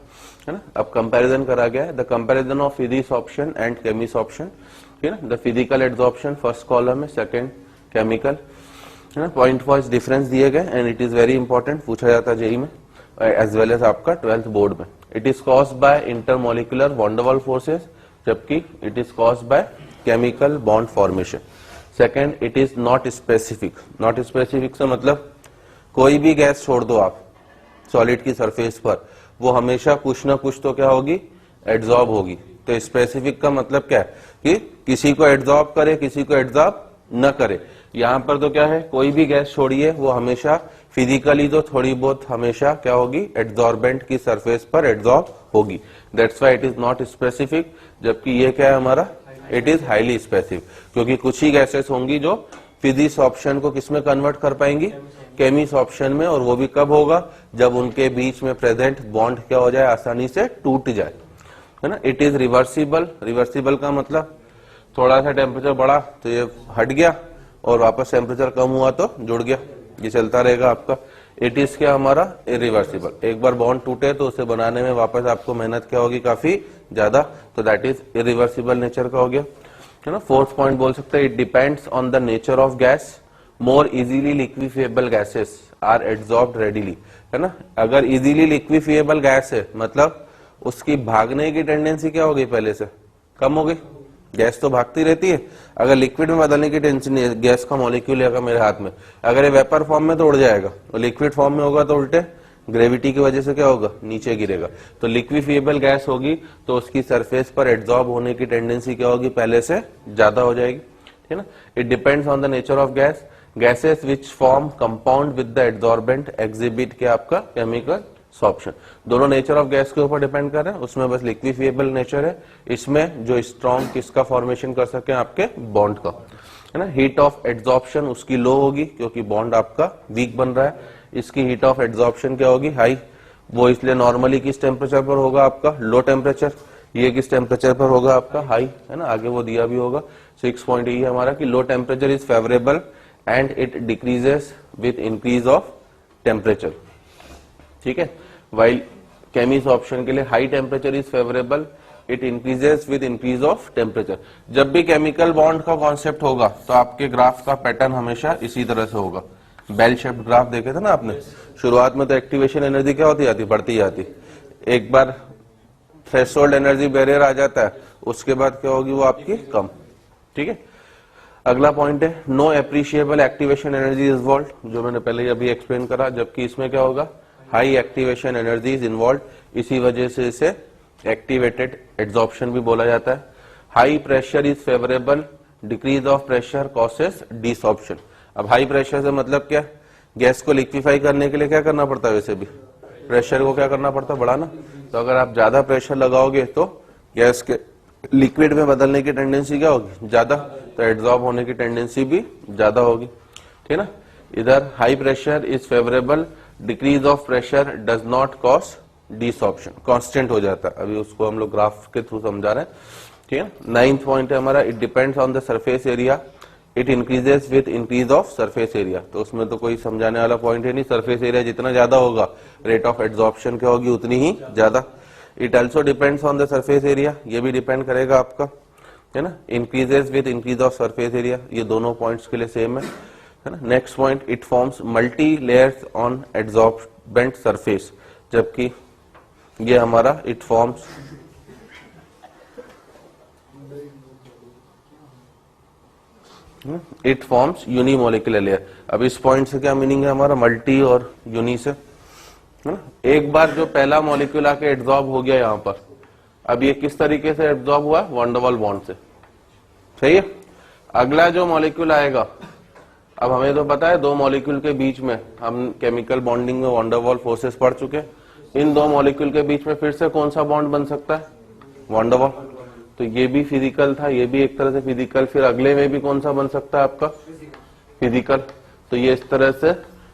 है ना। अब कंपैरिजन करा गया है, the comparison of फिजिसॉर्प्शन and chemisorption, ठीक है ना। The physical adsorption first column है, सेकंड केमिकल, है ना। पॉइंट वाइज डिफरेंस दिए गए and it is very important, पूछा जाता है जेईई में एज वेल एज आपका 12th बोर्ड में। It is caused by intermolecular van der Waals forces, जबकि it is caused by chemical bond formation. Second, it is not specific. Not specific से मतलब कोई भी गैस छोड़ दो आप सॉलिड की सरफेस पर, वो हमेशा कुछ ना कुछ तो क्या होगी, एड्सॉर्ब होगी। तो स्पेसिफिक का मतलब क्या है कि किसी को एड्सॉर्ब करे, किसी को एड्सॉर्ब न करे। यहाँ पर तो क्या है, कोई भी गैस छोड़िए वो हमेशा फिजिकली तो थोड़ी बहुत हमेशा क्या होगी, एड्सॉर्बेंट की सरफेस पर एड्सॉर्ब होगी। That's why it is not specific. जबकि ये क्या है हमारा, इट इज हाईली स्पेसिफिक, क्योंकि कुछ ही गैसेस होंगी जो फिजिक्स ऑप्शन को किसमें कन्वर्ट कर पाएंगी, केमिस ऑप्शन में। और वो भी कब होगा, जब उनके बीच में प्रेजेंट बॉन्ड क्या हो जाए, आसानी से टूट जाए, है ना। It is reversible. रिवर्सिबल का मतलब थोड़ा सा टेम्परेचर बढ़ा तो ये हट गया और वापस टेम्परेचर कम हुआ तो जुड़ गया, ये चलता रहेगा आपका। इट इज क्या हमारा, इरिवर्सिबल। एक बार बॉन्ड टूटे तो उसे बनाने में वापस आपको मेहनत क्या होगी, काफी ज्यादा, तो दैट इज इरिवर्सिबल नेचर का हो गया, है ना। फोर्थ पॉइंट बोल सकते हैं, it depends on the nature of gas. More easily liquefiable gases are adsorbed readily, है ना। अगर इजीली लिक्विफिएबल गैस है मतलब उसकी भागने की टेंडेंसी क्या हो गई, पहले से कम हो गई। गैस तो भागती रहती है, अगर लिक्विड में बदलने की टेंशन नहीं है, गैस का मॉलिक्यूल है मेरे हाथ में, अगर ये वेपर फॉर्म में तो उड़ जाएगा, और लिक्विड फॉर्म में होगा तो उल्टे ग्रेविटी की वजह से क्या होगा, नीचे गिरेगा। तो लिक्विफिएबल गैस होगी तो उसकी सरफेस पर एड्सॉर्ब होने की टेंडेंसी क्या होगी, पहले से ज्यादा हो जाएगी, ठीक है ना। It depends on the nature of gas. Gases which form compound with the adsorbent exhibit क्या आपका केमिकल सॉर्प्शन। दोनों नेचर ऑफ गैस के ऊपर डिपेंड कर रहे हैं, उसमें बस लिक्विफिएबल नेचर है, इसमें जो स्ट्रॉन्ग किसका फॉर्मेशन कर सके आपके बॉन्ड का, है ना। हीट ऑफ एड्सॉर्प्शन उसकी लो होगी क्योंकि बॉन्ड आपका वीक बन रहा है, इसकी हीट ऑफ एड्सॉर्प्शन क्या होगी, हाई। वो इसलिए नॉर्मली किस टेम्परेचर पर होगा आपका, लो टेम्परेचर। ये किस टेम्परेचर पर होगा आपका, हाई, है ना, आगे वो दिया भी होगा। 6 पॉइंट ये है हमारा कि low temperature is favourable and it decreases with increase of temperature, ठीक है। वाइल केमिस ऑप्शन के लिए high temperature is favourable, it increases with increase of temperature. जब भी केमिकल बॉन्ड का कॉन्सेप्ट होगा तो आपके ग्राफ का पैटर्न हमेशा इसी तरह से होगा। बेल शेप्ड ग्राफ देखे थे ना आपने, शुरुआत में तो एक्टिवेशन एनर्जी क्या होती जाती, बढ़ती जाती, एक बार थ्रेशोल्ड एनर्जी बैरियर आ जाता है, उसके बाद क्या होगी वो आपकी कम, ठीक है। अगला पॉइंट है no appreciable activation energy is involve, जो मैंने पहले अभी एक्सप्लेन करा, जबकि इसमें क्या होगा, high activation energy is involve, इसी वजह से इसे एक्टिवेटेड एड्सॉर्प्शन भी बोला जाता है। High pressure is favourable, decrease of pressure causes desorption. अब हाई प्रेशर से मतलब क्या, गैस को लिक्विफाई करने के लिए क्या करना पड़ता है, वैसे भी प्रेशर को क्या करना पड़ता है, बढ़ाना। तो अगर आप ज्यादा प्रेशर लगाओगे तो गैस के लिक्विड में बदलने की टेंडेंसी क्या होगी, ज्यादा, तो एड्सॉर्ब होने की टेंडेंसी भी ज्यादा होगी, ठीक है ना। इधर high pressure is favourable, decrease of pressure does not cause desorption, constant हो जाता है, अभी उसको हम लोग ग्राफ के थ्रू समझा रहे हैं, ठीक है। 9th पॉइंट है हमारा it depends on the surface area, it increases with increase of surface area. तो उसमें तो कोई समझाने वाला पॉइंट है नहीं, सरफेस एरिया जितना ज्यादा होगा रेट ऑफ एड्सॉर्प्शन क्या होगी, उतनी ही ज्यादा। It also depends on the surface area, ये भी डिपेंड करेगा आपका, है ना, increases with increase of surface area, ये दोनों पॉइंट्स के लिए सेम है ना। Next point it forms multi layers on adsorbent surface, जबकि ये हमारा इट फॉर्म्स यूनिमोलिकुलर लेयर। अब इस पॉइंट से क्या मीनिंग है हमारा, मल्टी और यूनि से, है ना। एक बार जो पहला मॉलिक्यूल आके एड्सॉर्ब हो गया यहाँ पर, अब ये किस तरीके से एड्सॉर्ब हुआ, वैन डर वाल्स बॉन्ड से, सही है। अगला जो मॉलिक्यूल आएगा, अब हमें तो पता है दो मॉलिक्यूल के बीच में हम केमिकल बॉन्डिंग में वैन डर वाल्स फोर्सेस पढ़ चुके हैं, इन दो मॉलिक्यूल के बीच में फिर से कौन सा बॉन्ड बन सकता है, वैन डर वाल्स। तो ये भी फिजिकल था, ये भी एक तरह से फिजिकल, फिर अगले में भी कौन सा बन सकता है आपका, फिजिकल। तो ये इस तरह से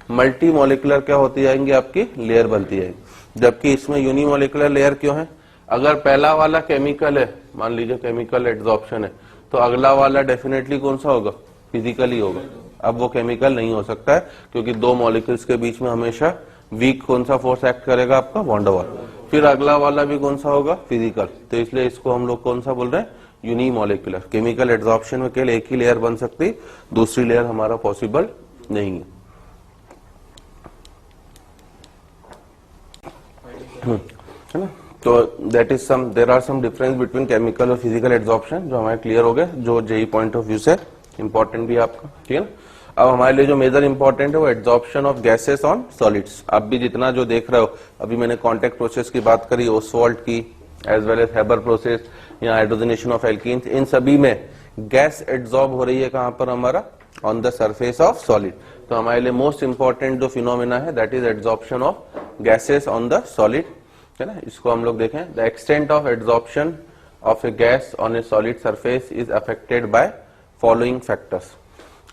मल्टी मॉलिकुलर क्या होती जाएंगी, आपकी लेयर बनती जाएगी। जबकि इसमें यूनिमोलिकुलर लेयर क्यों है, अगर पहला वाला केमिकल है, मान लीजिए केमिकल एड्सॉर्प्शन है, तो अगला वाला डेफिनेटली कौन सा होगा, फिजिकल ही होगा। अब वो केमिकल नहीं हो सकता है क्योंकि दो मॉलिक्यूल्स के बीच में हमेशा वीक कौन सा फोर्स एक्ट करेगा, आपका वैन डर वाल्स। फिर अगला वाला भी कौन सा होगा, फिजिकल। तो इसलिए इसको हम लोग कौन सा बोल रहे हैं, यूनिमोलिकुलर। केमिकल एड्सॉर्प्शन में केवल एक ही लेयर बन सकती, दूसरी लेयर हमारा पॉसिबल नहीं है, है ना। तो that is some, there are some difference between chemical और फिजिकल एड्सॉर्प्शन, जो हमारे क्लियर हो गए, जो जेई पॉइंट ऑफ व्यू से इंपॉर्टेंट भी है आपका, ठीक है ना। अब हमारे लिए जो मेजर इंपॉर्टेंट है वो adsorption of gases on solids. आप भी जितना जो देख रहे हो, अभी मैंने कॉन्टेक्ट प्रोसेस की बात करी, ओसवाल्ट की, as well as Haber process या हाइड्रोजनेशन ऑफ एल्कीन्स, इन सभी में गैस एड्सॉर्ब हो रही है कहां पर हमारा, on the surface of solid. तो हमारे लिए मोस्ट इंपॉर्टेंट जो फिनोमेना है that is adsorption of gases on the solid, है ना। इसको हम लोग देखें, the extent of adsorption of a gas on A solid surface is affected by following factors,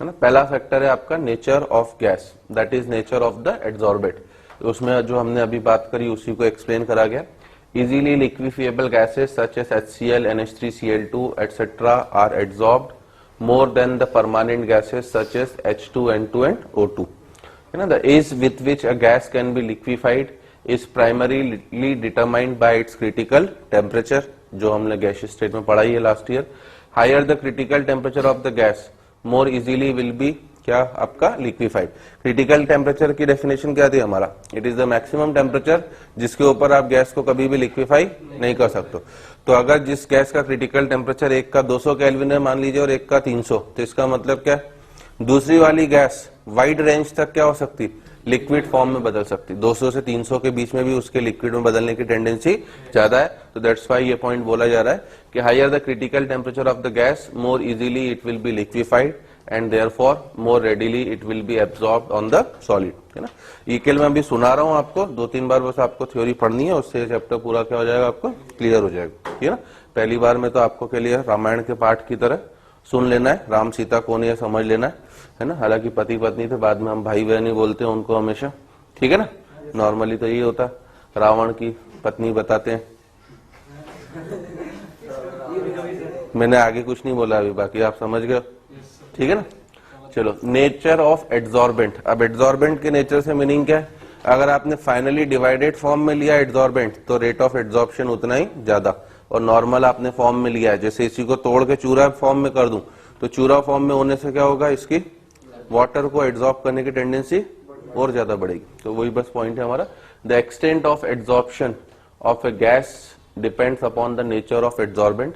है ना। पहला फैक्टर है आपका nature of gas, that is nature of the adsorbate. उसमें जो हमने अभी बात करी उसी को एक्सप्लेन करा गया। Easily liquefiable gases such as HCl, NH3Cl2 etc. Are adsorbed more than the permanent gases such as H2, N2 and O2. You know, the ease with which a gas can be liquefied is primarily determined by its critical temperature, जो हमने गैस स्टेट में पढ़ाई है last year. Higher the critical temperature of the gas, more easily will be क्या आपका लिक्विफाइड। क्रिटिकल टेम्परेचर की डेफिनेशन क्या थी हमारा, it is the maximum temperature जिसके ऊपर आप गैस को कभी भी लिक्विफाई नहीं कर सकते। तो अगर जिस गैस का क्रिटिकल टेम्परेचर एक का 200 केल्विन है मान लीजिए और एक का 300, तो इसका मतलब क्या, दूसरी वाली गैस वाइड रेंज तक क्या हो सकती, लिक्विड फॉर्म में बदल सकती। 200 से 300 के बीच में भी उसके लिक्विड में बदलने की टेंडेंसी ज्यादा है। तो दैट्स व्हाई ये पॉइंट बोला जा रहा है कि higher the critical temperature of the gas, more easily it will be liquefied and therefore more readily it will be absorbed on the solid, है ना। ईकेल में भी सुना रहा हूं आपको, 2-3 बार बस आपको थ्योरी पढ़नी है, उससे चैप्टर पूरा क्या हो जाएगा, आपको क्लियर हो जाएगा, ठीक है ना। पहली बार में तो आपको के लिए रामायण के पाठ की तरह सुन लेना है, राम सीता कौन है समझ लेना है ना। हालांकि पति पत्नी थे, बाद में हम भाई बहन ही बोलते हैं उनको हमेशा, ठीक है ना। नॉर्मली तो यही होता है, रावण की पत्नी बताते हैं। मैंने आगे कुछ नहीं बोला अभी, बाकी आप समझ गए, ठीक है ना। चलो, नेचर ऑफ एड्सॉर्बेंट। अब एड्सॉर्बेंट के नेचर से मीनिंग क्या है, अगर आपने फाइनली डिवाइडेड फॉर्म में लिया एड्सॉर्बेंट तो रेट ऑफ एड्सॉर्प्शन उतना ही ज्यादा, और नॉर्मल आपने फॉर्म में लिया है, जैसे इसी को तोड़ के चूरा फॉर्म में कर दूं तो चूरा फॉर्म में होने से क्या होगा, इसकी वाटर को एड्सॉर्ब करने की टेंडेंसी और ज्यादा बढ़ेगी। तो वही बस पॉइंट है हमारा। The extent of adsorption of a gas depends upon the nature of adsorbent.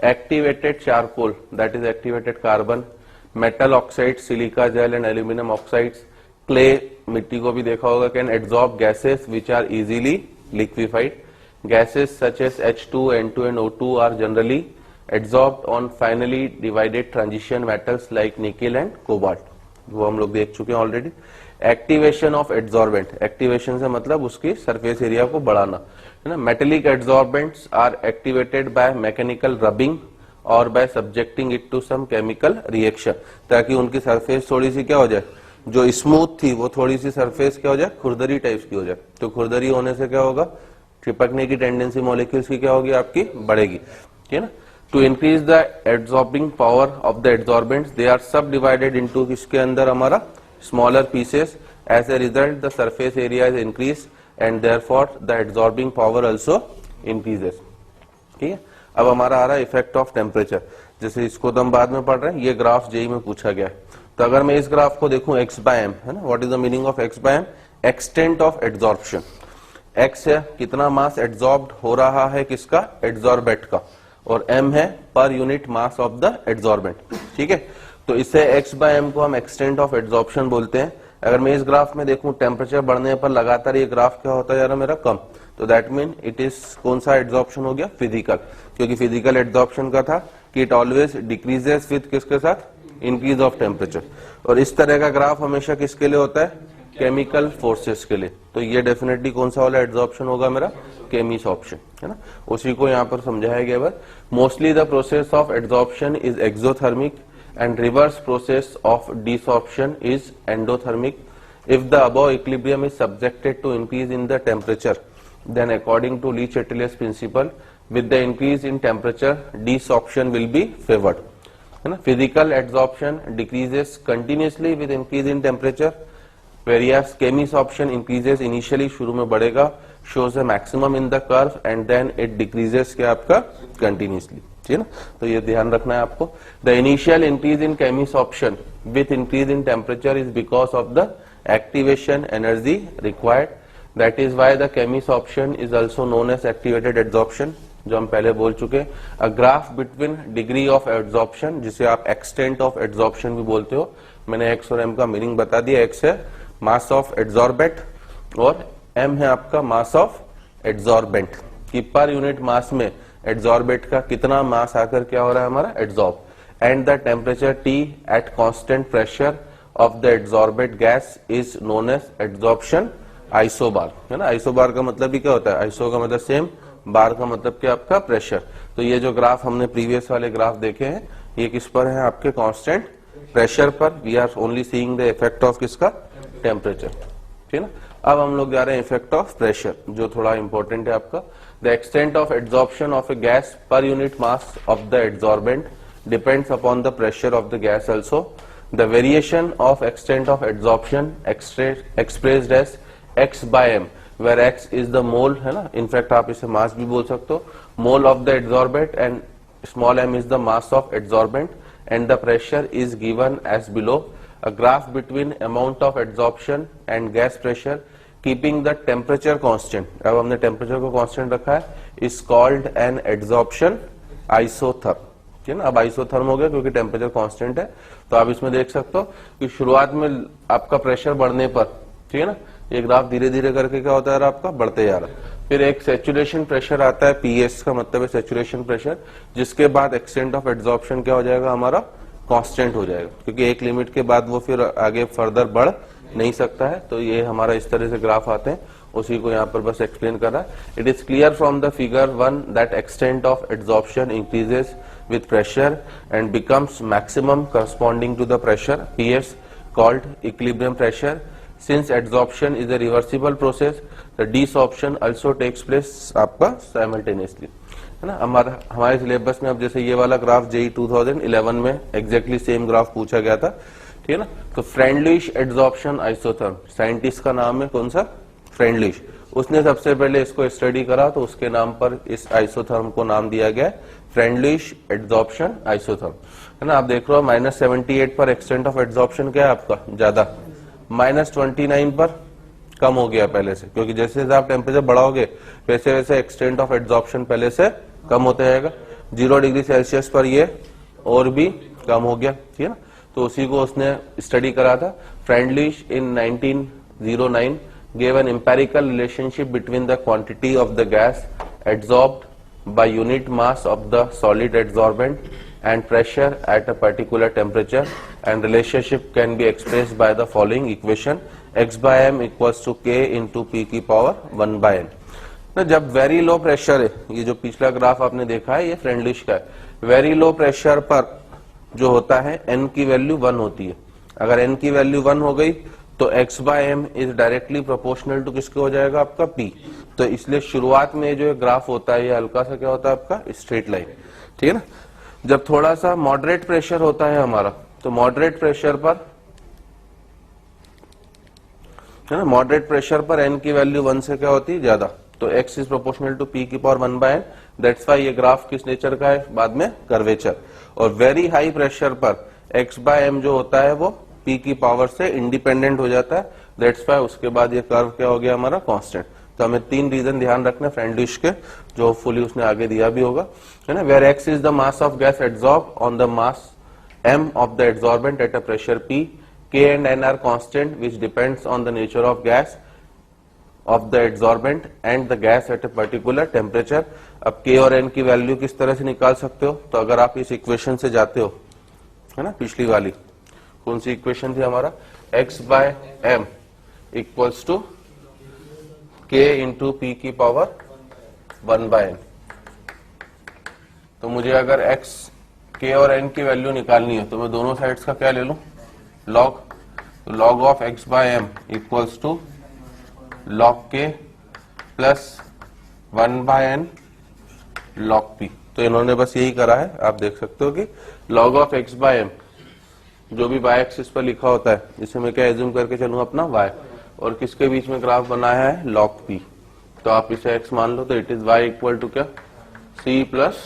Activated charcoal, that is activated carbon, metal oxide, silica gel and aluminium oxides, clay, मिट्टी को भी देखा होगा, can adsorb gases which are easily liquefied. Gases such as H2, N2 and O2 are generally adsorbed on finally divided transition metals like nickel and cobalt, वो हम लोग देख चुके हैं already. Activation of adsorbent, activation से मतलब उसकी सरफेस एरिया को बढ़ाना, है ना। Metallic adsorbents are activated by mechanical rubbing और by subjecting it to some chemical reaction, ताकि उनकी सरफेस थोड़ी सी क्या हो जाए, जो स्मूथ थी वो थोड़ी सी सरफेस क्या हो जाए, खुरदरी टाइप्स की हो जाए। तो खुरदरी होने से क्या होगा, चिपकने की टेंडेंसी मॉलिक्यूल्स की क्या होगी, आपकी बढ़ेगी, ठीक है ना। To increase the adsorbing power of the adsorbents, they are subdivided into, इसके अंदर हमारा smaller pieces, as a result the surface area is increase and therefore the adsorbing power also increases, ठीक है। अब हमारा आ रहा है इफेक्ट ऑफ टेम्परेचर, जैसे इसको तो हम बाद में पढ़ रहे हैं, ये ग्राफ जेई में पूछा गया है। तो अगर मैं इस ग्राफ को देखूं x बाय m, है ना, what is the meaning of x by m, extent of adsorption. x है कितना मास एड्सॉर्ब्ड हो रहा है, किसका, एड्सॉर्बेट का, और m है पर unit mass of the adsorbent, ठीक है। तो इसे x बाय m को हम एक्सटेंट ऑफ एड्सॉर्प्शन बोलते हैं। अगर मैं इस ग्राफ में देखूं, टेम्परेचर बढ़ने पर लगातार ये ग्राफ क्या होता जा रहा है मेरा, कम, तो दैट मीन इट इज कौन सा एड्सॉर्प्शन हो गया, फिजिकल, क्योंकि फिजिकल एड्सॉर्प्शन का था कि इट ऑलवेज डिक्रीजेस विद किसके साथ, इंक्रीज ऑफ टेम्परेचर। और इस तरह का ग्राफ हमेशा किसके लिए होता है, केमिकल फोर्सेस के लिए। तो ये डेफिनेटली कौन सा वाला एड्सॉर्प्शन होगा मेरा, केमिस ऑप्शन, है ना। उसी को यहाँ पर समझाया गया है। Mostly the process of adsorption is exothermic and reverse process of desorption is endothermic. If the above equilibrium is subjected to increase in the temperature, then according to Lee-Chatelier's principle, with the increase in temperature, desorption will be favored, है ना। Physical adsorption decreases continuously with increase in temperature, whereas chemisorption increases initially, शुरू में बढ़ेगा, shows a maximum in the curve and then it decreases क्या आपका continuously, ठीक है ना। तो ये ध्यान रखना है आपको। The initial increase in chemisorption with increase in temperature is because of the activation energy required. That is why the chemisorption is also known as activated adsorption, जो हम पहले बोल चुके। A graph between degree of adsorption, जिसे आप extent of adsorption भी बोलते हो, मैंने x और m का मीनिंग बता दिया। x है mass of adsorbate और m है आपका mass of adsorbent, कि पर यूनिट मास में adsorbate का कितना मास आकर क्या हो रहा है हमारा, adsorb, and the temperature T at constant pressure of the adsorbate gas is known as adsorption isobar, है ना। आइसोबार का मतलब भी क्या होता है, आइसो का मतलब सेम, बार का मतलब क्या आपका प्रेशर। तो ये जो ग्राफ हमने प्रीवियस वाले ग्राफ देखे हैं, ये किस पर है, आपके कांस्टेंट प्रेशर पर। We are only seeing the effect of किसका, टेम्परेचर, ठीक है ना। अब हम लोग जा रहे हैं इफेक्ट ऑफ प्रेशर, जो थोड़ा इंपॉर्टेंट है आपका। The extent of adsorption of a gas per unit mass of the adsorbent depends upon the pressure of the gas also. The variation of extent of adsorption expressed as x by m, where x is the mole, है ना। इनफैक्ट आप इसे मास भी बोल सकते हो, mole of the adsorbate and small m is the mass of adsorbent and the pressure is given as below. A graph between amount of adsorption and gas pressure keeping the temperature constant, अब हमने टेम्परेचर को कांस्टेंट रखा है, is called an adsorption isotherm, ठीक है ना। अब आइसोथर्म हो गया क्योंकि टेम्परेचर कांस्टेंट है। तो आप इसमें देख सकते हो कि शुरुआत में आपका प्रेशर बढ़ने पर, ठीक है ना, ये ग्राफ धीरे धीरे करके क्या होता है आपका, बढ़ते जा रहा है। फिर एक सैचुरेशन प्रेशर आता है, पीएस का मतलब है सैचुरेशन प्रेशर, जिसके बाद एक्सटेंट ऑफ एड्सॉर्प्शन क्या हो जाएगा हमारा, कांस्टेंट हो जाएगा, क्योंकि एक लिमिट के बाद वो फिर आगे फर्दर बढ़ नहीं सकता है। तो ये हमारा इस तरह से ग्राफ आते हैं, उसी को यहाँ पर बस एक्सप्लेन कर रहा है। It is clear from the figure 1 that extent of adsorption increases with pressure and becomes maximum corresponding to the pressure PS called equilibrium pressure. Since adsorption is a reversible process, the desorption also takes place आपका simultaneously, है ना। हमारे सिलेबस में अब जैसे ये वाला ग्राफ JEE 2011 में एग्जैक्टली सेम ग्राफ पूछा गया था, ठीक है ना। तो फ्रेंडलिश एड्सॉर्प्शन आइसोथर्म, साइंटिस्ट का नाम है कौन सा, फ्रेंडलिश। उसने सबसे पहले इसको स्टडी करा, तो उसके नाम पर इस आइसोथर्म को नाम दिया गया फ्रेंडलिश एड्सॉर्प्शन आइसोथर्म, है ना। आप देख रहे हो -78 पर एक्सटेंट ऑफ एड्सॉर्प्शन क्या है आपका, ज्यादा, -29 पर कम हो गया पहले से, क्योंकि जैसे जैसे आप टेम्परेचर बढ़ाओगे वैसे वैसे एक्सटेंट ऑफ एड्सॉर्प्शन पहले से कम होता जाएगा। 0 डिग्री सेल्सियस पर ये और भी कम हो गया, ठीक है ना। तो उसी को उसने स्टडी करा था। फ्रेंडलिश इन 1909 gave an empirical relationship between the quantity of the gas adsorbed by unit mass of the solid adsorbent and pressure at a particular temperature, and relationship can be expressed by the following equation: x by m equals to k into p की पावर 1 by n। ना जब वेरी लो प्रेशर है, ये जो पिछला ग्राफ आपने देखा है ये फ्रेंडलिश का है, वेरी लो प्रेशर पर जो होता है n की वैल्यू 1 होती है। अगर n की वैल्यू 1 हो गई तो x by m is directly proportional to किसके हो जाएगा, आपका p। तो इसलिए शुरुआत में जो ग्राफ होता है ये हल्का सा क्या होता है आपका, स्ट्रेट लाइन, ठीक है ना। जब थोड़ा सा मॉडरेट प्रेशर होता है हमारा, तो मॉडरेट प्रेशर पर, है ना, मॉडरेट प्रेशर पर n की वैल्यू 1 से क्या होती है, ज्यादा, तो x is proportional to p की power 1 by n। That's why ये ग्राफ किस नेचर का है, बाद में कर्वेचर। और वेरी हाई प्रेशर पर x बाय m जो होता है वो p की पावर से इंडिपेंडेंट हो जाता है। दैट्स व्हाई उसके बाद ये कर्व क्या हो गया हमारा, कांस्टेंट। तो हमें 3 रीजन ध्यान रखना फ्रेंडलिश के, जो फुली उसने आगे दिया भी होगा, है ना। Where x is the mass of gas adsorb on the mass m of the adsorbent at a pressure p, k and n are constant which depends on the nature of gas of the adsorbent and the gas at a particular temperature. अब k और n की वैल्यू किस तरह से निकाल सकते हो, तो अगर आप इस इक्वेशन से जाते हो, है ना, पिछली वाली कौन सी इक्वेशन थी हमारा, x by m equals to k into p की पावर 1 बाय n। तो मुझे अगर x, k और n की वैल्यू निकालनी है तो मैं दोनों साइड्स का क्या ले लूं, log। तो log of x by m equals to log k plus 1 by n log p। तो इन्होंने बस यही करा है, आप देख सकते हो कि log of x by m जो भी y एक्सिस पर लिखा होता है, जिसे मैं क्या एज्यूम करके चलूं अपना y, और किसके बीच में ग्राफ बनाया है, log p। तो आप इसे x मान लो, तो it is y equal to क्या, c प्लस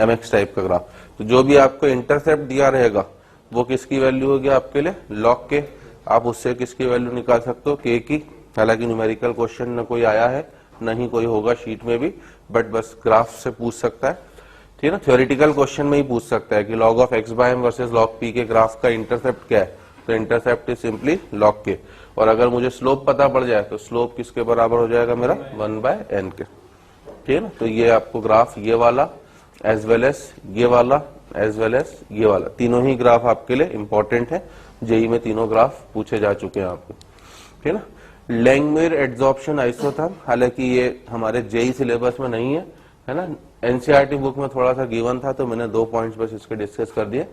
mx टाइप का ग्राफ। तो जो भी आपको इंटरसेप्ट दिया रहेगा वो किसकी वैल्यू होगी आपके लिए, log k। आप उससे किसकी वैल्यू निकाल सकते हो, k की। हालांकि न्यूमेरिकल क्वेश्चन न कोई आया है, न ही कोई होगा शीट में भी, बट बस ग्राफ से पूछ सकता है, ठीक है ना। थ्योरेटिकल क्वेश्चन में ही पूछ सकता है कि log of x by m versus log p के ग्राफ का इंटरसेप्ट क्या है, तो intercept is simply log k। और अगर मुझे स्लोप पता पड़ जाए तो स्लोप किसके बराबर हो जाएगा मेरा, 1 बाय n के, ठीक है ना। तो ये आपको ग्राफ ये वाला एज वेल एज ये वाला एज वेल एज ये वाला, तीनों ही ग्राफ आपके लिए इंपॉर्टेंट है। जेई में तीनों ग्राफ पूछे जा चुके हैं आपको, ठीक है ना। लैंगमुइर एड्सॉर्प्शन आइसोथर्म, हालांकि ये हमारे जेई सिलेबस में नहीं है ना। एनसीईआरटी बुक में थोड़ा सा गिवन था, तो मैंने 2 पॉइंट्स बस इसके डिस्कस कर दिए।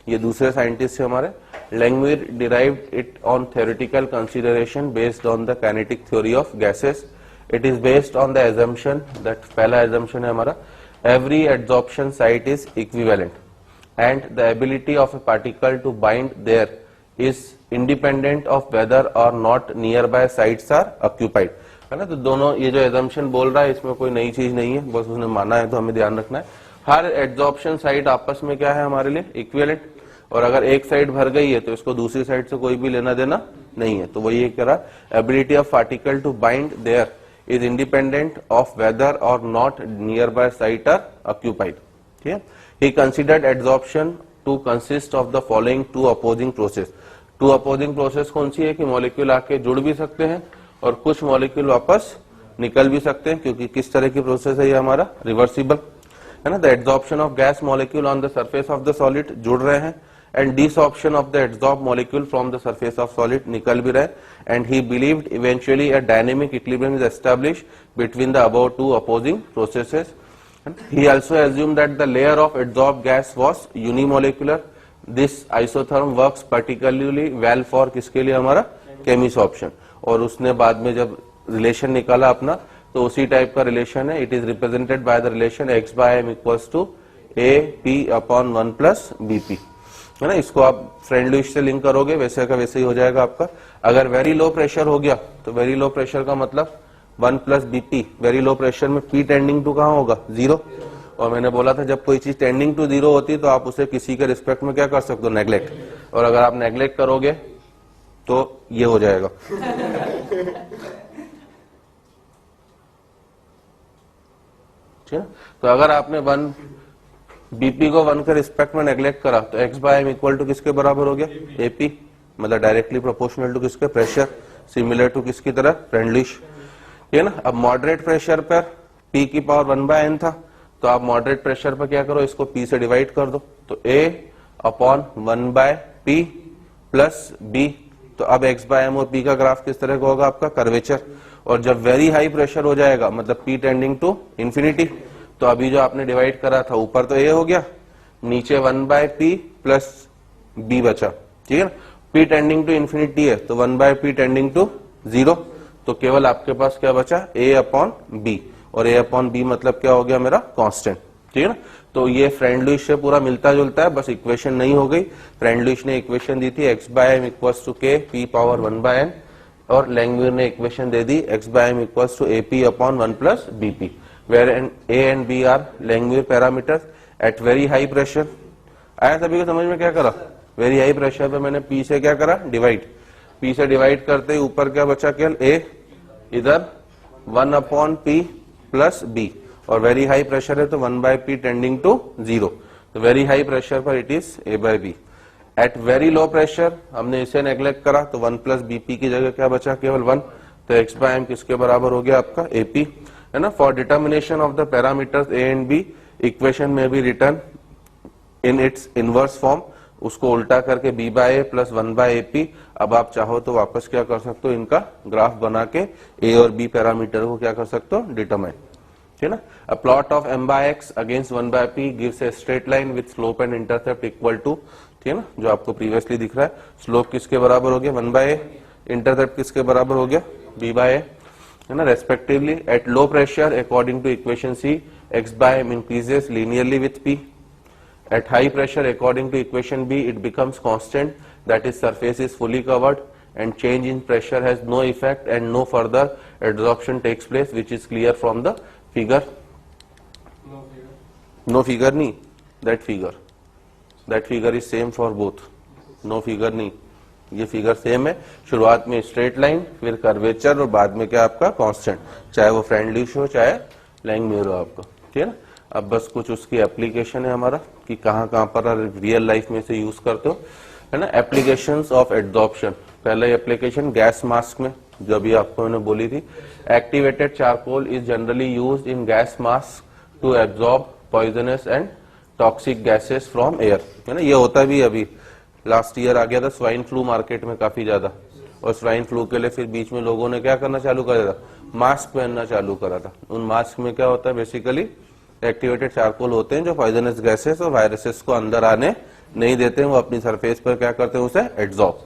ये दूसरे साइंटिस्ट है हमारे। Langmuir derived it on theoretical consideration based on the kinetic theory of gases. It is based on the assumption that, पहला एजम्पशन है हमारा, every adsorption site is equivalent and the ability of a particle to bind there is independent of whether or not nearby sites are occupied, है ना। तो दोनों ये जो एजम्पशन बोल रहा है इसमें कोई नई चीज नहीं है, बस उसने माना है, तो हमें ध्यान रखना है हर एड्सॉर्प्शन साइट आपस में क्या है हमारे लिए, इक्विवेलेंट। और अगर एक साइड भर गई है तो इसको दूसरी साइड से कोई भी लेना देना नहीं है। तो वही कह रहा, ability of particle to bind there is independent of whether or not nearby site are occupied, ठीक है। He considered adsorption to consist of the following 2 opposing process. 2 opposing process कौन सी है कि मॉलिक्यूल आके जुड़ भी सकते हैं और कुछ मॉलिक्यूल वापस निकल भी सकते हैं, क्योंकि किस तरह की प्रोसेस है ये हमारा, रिवर्सिबल, है ना। The adsorption of gas molecule on the surface of the solid जुड़ रहे हैं and desorption of the adsorbed molecule from the surface of solid, निकल भी रहा है, and he believed eventually a dynamic equilibrium is established between the above two opposing processes. He also assumed that the layer of adsorbed gas was unimolecular. This isotherm works particularly well for किसके लिए हमारा chemisorption. और उसने बाद में जब रिलेशन निकाला अपना तो उसी टाइप का रिलेशन है. It is represented by the relation x by m equals to AP upon 1 plus BP, है ना. इसको आप फ्रेंड-लुईस से लिंक करोगे वैसे का वैसे ही हो जाएगा आपका. अगर वेरी लो प्रेशर हो गया तो वेरी लो प्रेशर का मतलब 1 plus BP. Very low pressure में P टेंडिंग टू कहाँ होगा, 0. और मैंने बोला था जब कोई चीज टेंडिंग टू 0 होती है तो आप उसे किसी के रिस्पेक्ट में क्या कर सकते हो, नेग्लेक्ट. और अगर आप नेग्लेक्ट करोगे तो ये हो जाएगा. ठीक है. तो अगर आपने 1 BP को 1 के रिस्पेक्ट में नेग्लेक्ट करा तो x by m equal to किसके बराबर हो गया, AP. मतलब डायरेक्टली प्रोपोर्शनल टू किसके, प्रेशर. सिमिलर टू किसकी तरह, फ्रेंड-लुईस. ठीक है ना. अब मॉडरेट प्रेशर पर P की पावर 1 बाय n था, तो आप मॉडरेट प्रेशर पर क्या करो, इसको P से डिवाइड कर दो तो A upon 1 by P plus B. तो अब x बाय m और P का ग्राफ किस तरह का होगा आपका, कर्वेचर. और जब वेरी हाई प्रेशर हो जाएगा मतलब P टेंडिंग टू इंफिनिटी, तो अभी जो आपने डिवाइड करा था ऊपर तो A हो गया, नीचे 1 बाय P प्लस B बचा. ठीक है ना. P टेंडिंग टू इंफिनिटी है तो 1 बाय P टेंडिंग टू 0, तो केवल आपके पास क्या बचा, A अपॉन B. और A अपॉन B मतलब क्या हो गया मेरा, कांस्टेंट. ठीक है ना. तो ये फ्रेंड-लुईस से पूरा मिलता जुलता है, बस इक्वेशन नहीं हो गई. फ्रेंड-लुईस ने इक्वेशन दी थी x by m equals to k P power 1 by n, और लैंगम्यूर ने इक्वेशन दे दी x by m equals to AP upon 1 plus BP, where A and B are Langmuir parameters at very high pressure. आया सभी को समझ में, क्या करा, वेरी हाई प्रेशर पे मैंने P से क्या करा, डिवाइड. P से डिवाइड करते ही ऊपर क्या बचा, केवल A, इधर 1 अपॉन P प्लस B. और वेरी हाई प्रेशर है तो 1 बाय P टेंडिंग टू 0, तो वेरी हाई प्रेशर पर it is A by B. At very low pressure हमने इसे नेग्लेक्ट करा तो 1 प्लस BP की जगह क्या बचा, केवल 1, तो x बाय m किसके बराबर हो गया आपका, AP, है ना. For determination of the parameters A and B, equation में भी written in its inverse form, उसको उल्टा करके B by A plus 1 by AP. अब आप चाहो तो वापस क्या कर सकते हो, इनका ग्राफ बना के A और B पैरामीटर को क्या कर सकते हो, डिटरमाइन. ठीक है ना. A plot of m by x against 1 by P gives a straight line with slope and intercept equal to, ठीक है ना, जो आपको प्रीवियसली दिख रहा है. स्लोप किसके बराबर हो गया, 1 by A, इंटरसेप्ट किसके बराबर हो गया, B by A, है ना, respectively. At low pressure according to equation C, x by m increases linearly with P. At high pressure according to equation B, it becomes constant, that is surface is fully covered and change in pressure has no effect and no further adsorption takes place, which is clear from the figure. No figure नहीं, that figure is same for both. No figure नहीं, ये फिगर सेम है. शुरुआत में स्ट्रेट लाइन, फिर कर्वेचर, और बाद में क्या आपका कांस्टेंट, चाहे वो फ्रेंड-लुईस हो चाहे लैंगम्यूर हो आपका. ठीक है ना. अब बस कुछ उसकी एप्लीकेशन है हमारा कि कहाँ कहाँ पर रियल लाइफ में से यूज करते हो, है ना. Applications of adsorption. पहला एप्लीकेशन गैस मास्क में, जो अभी आपको मैंने बोली थी. Activated charcoal is generally used in gas mask to absorb poisonous and toxic gases from air, है ना. ये होता भी अभी, लास्ट ईयर आ गया था स्वाइन फ्लू मार्केट में काफी ज्यादा, और स्वाइन फ्लू के लिए फिर बीच में लोगों ने क्या करना चालू करा था, मास्क पहनना चालू करा था. उन मास्क में क्या होता है, बेसिकली एक्टिवेटेड चारकोल होते हैं जो पॉइजनस गैसेस और वायरसेस को अंदर आने नहीं देते हैं, वो अपनी सरफेस पर क्या करते हैं, उसे एब्जॉर्ब,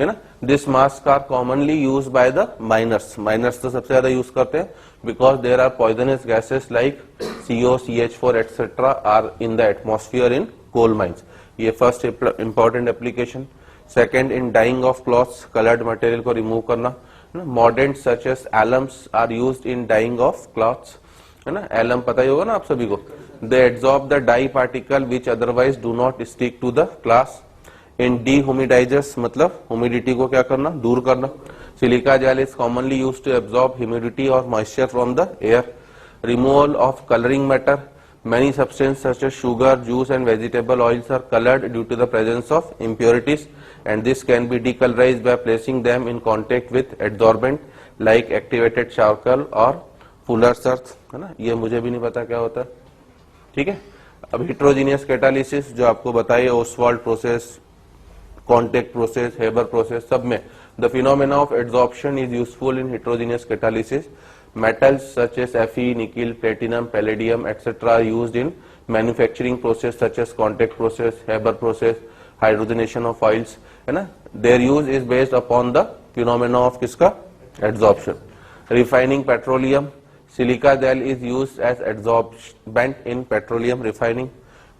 है ना. This mask are commonly use by the miners तो सबसे ज्यादा यूज करते हैं, because there are poisonous gases like CO, CH4 etcetera are in the atmosphere in coal mines. ये first important application. Second, in dyeing of clothes, coloured material को रिमूव करना. Mordant such as alums are used in dyeing of clothes, है ना. एलम पता ही होगा ना आप सभी को. They absorb the dye particle which otherwise do not stick to the class. In dehumidifiers मतलब ह्यूमिडिटी को क्या करना, दूर करना. Silica gel is commonly used to absorb humidity और moisture from the air. Removal of colouring matter. Many substances such as sugar, juice and vegetable oils are colored due to the presence of impurities, and this can be decolorized by placing them in contact with adsorbent like activated charcoal or fuller's earth, है ना. ये मुझे भी नहीं पता क्या होता है. ठीक है. अब heterogeneous catalysis जो आपको बताइए, Ostwald process, contact process, Haber process, सब में the phenomena of adsorption is useful in heterogeneous catalysis. Metals such as Fe, nickel, platinum, palladium, etc. are used in manufacturing process such as contact process, Haber process, hydrogenation of oils, है ना. Their use is based upon the phenomena of किसका adsorption. Refining petroleum, silica gel is used as adsorbent in petroleum refining.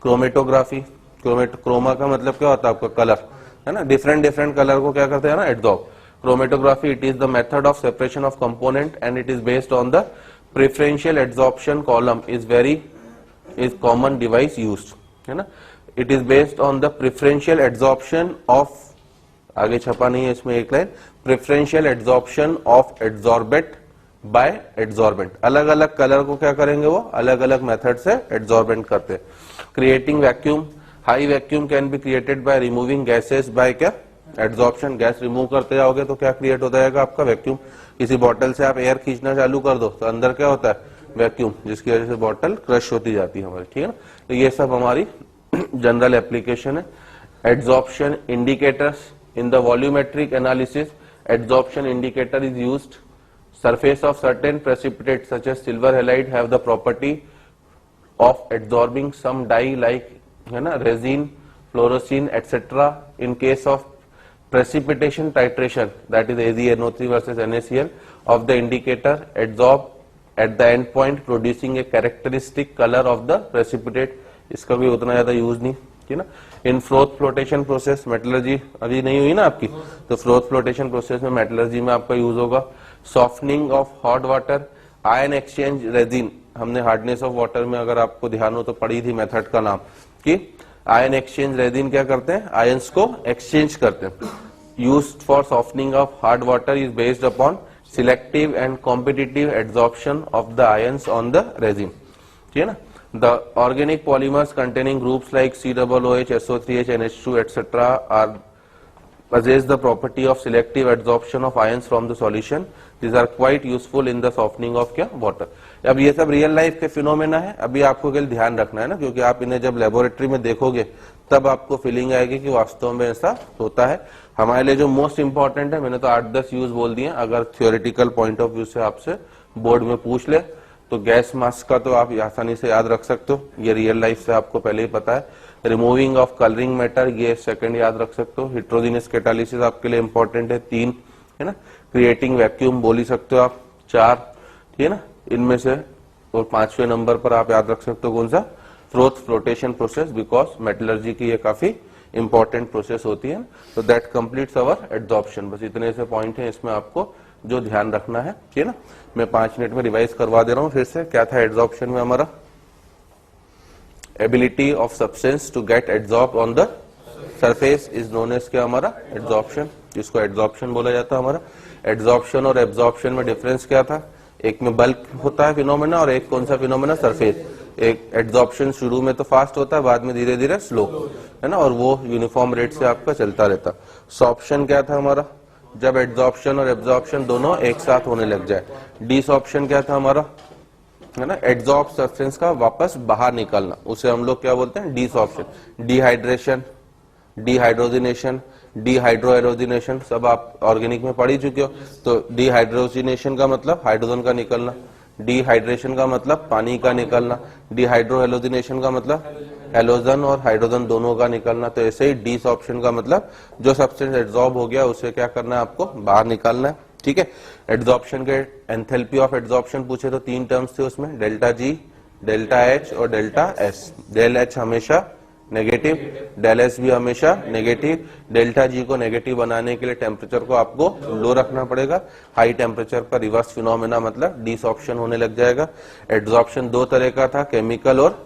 Chromatography, chroma का मतलब क्या होता है आपका कलर, है ना. डिफरेंट कलर को क्या करते हैं ना, adsorb. Chromatography, it is the method of separation of component and it is based on the preferential adsorption column is common device used, है ना. It is based on the preferential adsorption of, आगे छपा नहीं है इसमें एक line, preferential adsorption of adsorbate by adsorbent. अलग अलग कलर को क्या करेंगे वो अलग अलग मेथड से adsorbent करते हैं. Creating vacuum, high vacuum can be created by removing gases by क्या एड्सॉर्प्शन. गैस रिमूव करते जाओगे तो क्या क्रिएट हो जाएगा आपका वैक्यूम. किसी बॉटल से आप एयर खींचना चालू कर दो तो अंदर क्या होता है वैक्यूम, जिसकी वजह से बॉटल क्रश होती जाती है हमारी, ठीक है ना. तो ये सब हमारी जनरल एप्लीकेशन है. Adsorption indicators in the volumetric analysis, adsorption indicator is used. Surface of certain precipitate such as silver halide have the property of adsorbing some dye like, है ना, resin, fluorescein etcetera. In case of precipitation titration, that is AgNO3 versus NaCl of the indicator, adsorb at the end point producing a characteristic color of the precipitate. इसका भी उतना ज्यादा यूज नहीं, ठीक ना. इन फ्लोथ फ्लोटेशन प्रोसेस, मेटलर्जी अभी नहीं हुई ना आपकी, तो फ्लोथ फ्लोटेशन प्रोसेस में मेटलर्जी में आपका यूज होगा. Softening of hot water, ion exchange resin, हमने हार्डनेस ऑफ वाटर में अगर आपको ध्यान हो तो पढ़ी थी मेथड का नाम कि आयन एक्सचेंज रेजिन क्या करते हैं, आयंस को एक्सचेंज करते हैं. Used for softening of hard water is based upon selective and competitive adsorption of the ions on the resin, ठीक है ना. The organic polymers containing groups like COOH, SO3H, NH2 etc. are possess the property of selective adsorption of ions from the solution. These are quite useful in the softening of क्या water. अब ये सब रियल लाइफ के फिनोमेना है. अभी आपको केवल ध्यान रखना है ना, क्योंकि आप इन्हें जब लेबोरेटरी में देखोगे तब आपको फीलिंग आएगी कि वास्तव में ऐसा होता है. हमारे लिए जो मोस्ट इंपॉर्टेंट है, मैंने तो 8-10 यूज बोल दिए. अगर थियोरेटिकल पॉइंट ऑफ व्यू से आपसे बोर्ड में पूछ ले तो गैस मास्क का तो आप आसानी से याद रख सकते हो, ये रियल लाइफ से आपको पहले ही पता है. रिमूविंग ऑफ कलरिंग मैटर, ये सेकंड याद रख सकते हो. हेटेरोजेनियस कैटालिसिस आपके लिए इंपॉर्टेंट है, 3, है ना. क्रिएटिंग वैक्यूम बोल ही सकते हो आप, 4, ठीक है ना. इनमें से और 5वें नंबर पर आप याद रख सकते हो कौन सा, froth flotation process, because metallurgy की ये काफी इंपॉर्टेंट प्रोसेस होती है. तो दैट कंप्लीट्स अवर एड्सॉर्प्शन. बस इतने से पॉइंट है इसमें आपको जो ध्यान रखना है, ठीक है ना. मैं 5 मिनट में रिवाइज करवा दे रहा हूं फिर से. क्या था एड्सॉर्प्शन में हमारा, ability of substance to get adsorb on the surface is known as क्या हमारा एड्सॉर्प्शन, जिसको एड्सॉर्प्शन बोला जाता है हमारा. एड्सॉर्प्शन और एब्सॉर्प्शन में डिफरेंस क्या था, एक में बल्क होता है फिनोमेना और एक कौन सा फिनोमेना, सरफेस. एक एड्सॉर्प्शन शुरू में तो फास्ट होता है, बाद में धीरे धीरे स्लो, है ना, और वो यूनिफॉर्म रेट से आपका चलता रहता. सॉर्प्शन क्या था हमारा, जब एड्सॉर्प्शन और एब्सॉर्प्शन दोनों एक साथ होने लग जाए. डिसॉर्प्शन क्या था हमारा, है ना, एड्सॉर्ब सब्सटेंस का वापस बाहर निकलना, उसे हम लोग क्या बोलते हैं, डिसॉर्प्शन. डिहाइड्रेशन, डिहाइड्रोजिनेशन, डिहाइड्रोएरोजिनेशन सब आप ऑर्गेनिक में पढ़ ही चुके हो. तो डिहाइड्रोजिनेशन का मतलब हाइड्रोजन का निकलना, डिहाइड्रेशन का मतलब पानी का निकलना, डिहाइड्रोएलोजिनेशन का मतलब हेलोजन और हाइड्रोजन दोनों का निकलना. तो ऐसे ही डिसॉर्प्शन का मतलब जो सब्सटेंस एड्सॉर्ब हो गया उसे क्या करना है, आपको बाहर निकालना है, ठीक है. एड्सॉर्प्शन के एंथैल्पी ऑफ एड्सॉर्प्शन पूछे तो 3 टर्म्स थे उसमें, डेल्टा G, डेल्टा H और डेल्टा S. डेल H हमेशा नेगेटिव, डेल एस भी हमेशा नेगेटिव. डेल्टा जी को नेगेटिव बनाने के लिए टेम्परेचर को आपको लो रखना पड़ेगा. हाई टेम्परेचर पर रिवर्स फिनोमेना मतलब डिसऑप्शन होने लग जाएगा. एड्सॉर्प्शन 2 तरह का था, केमिकल और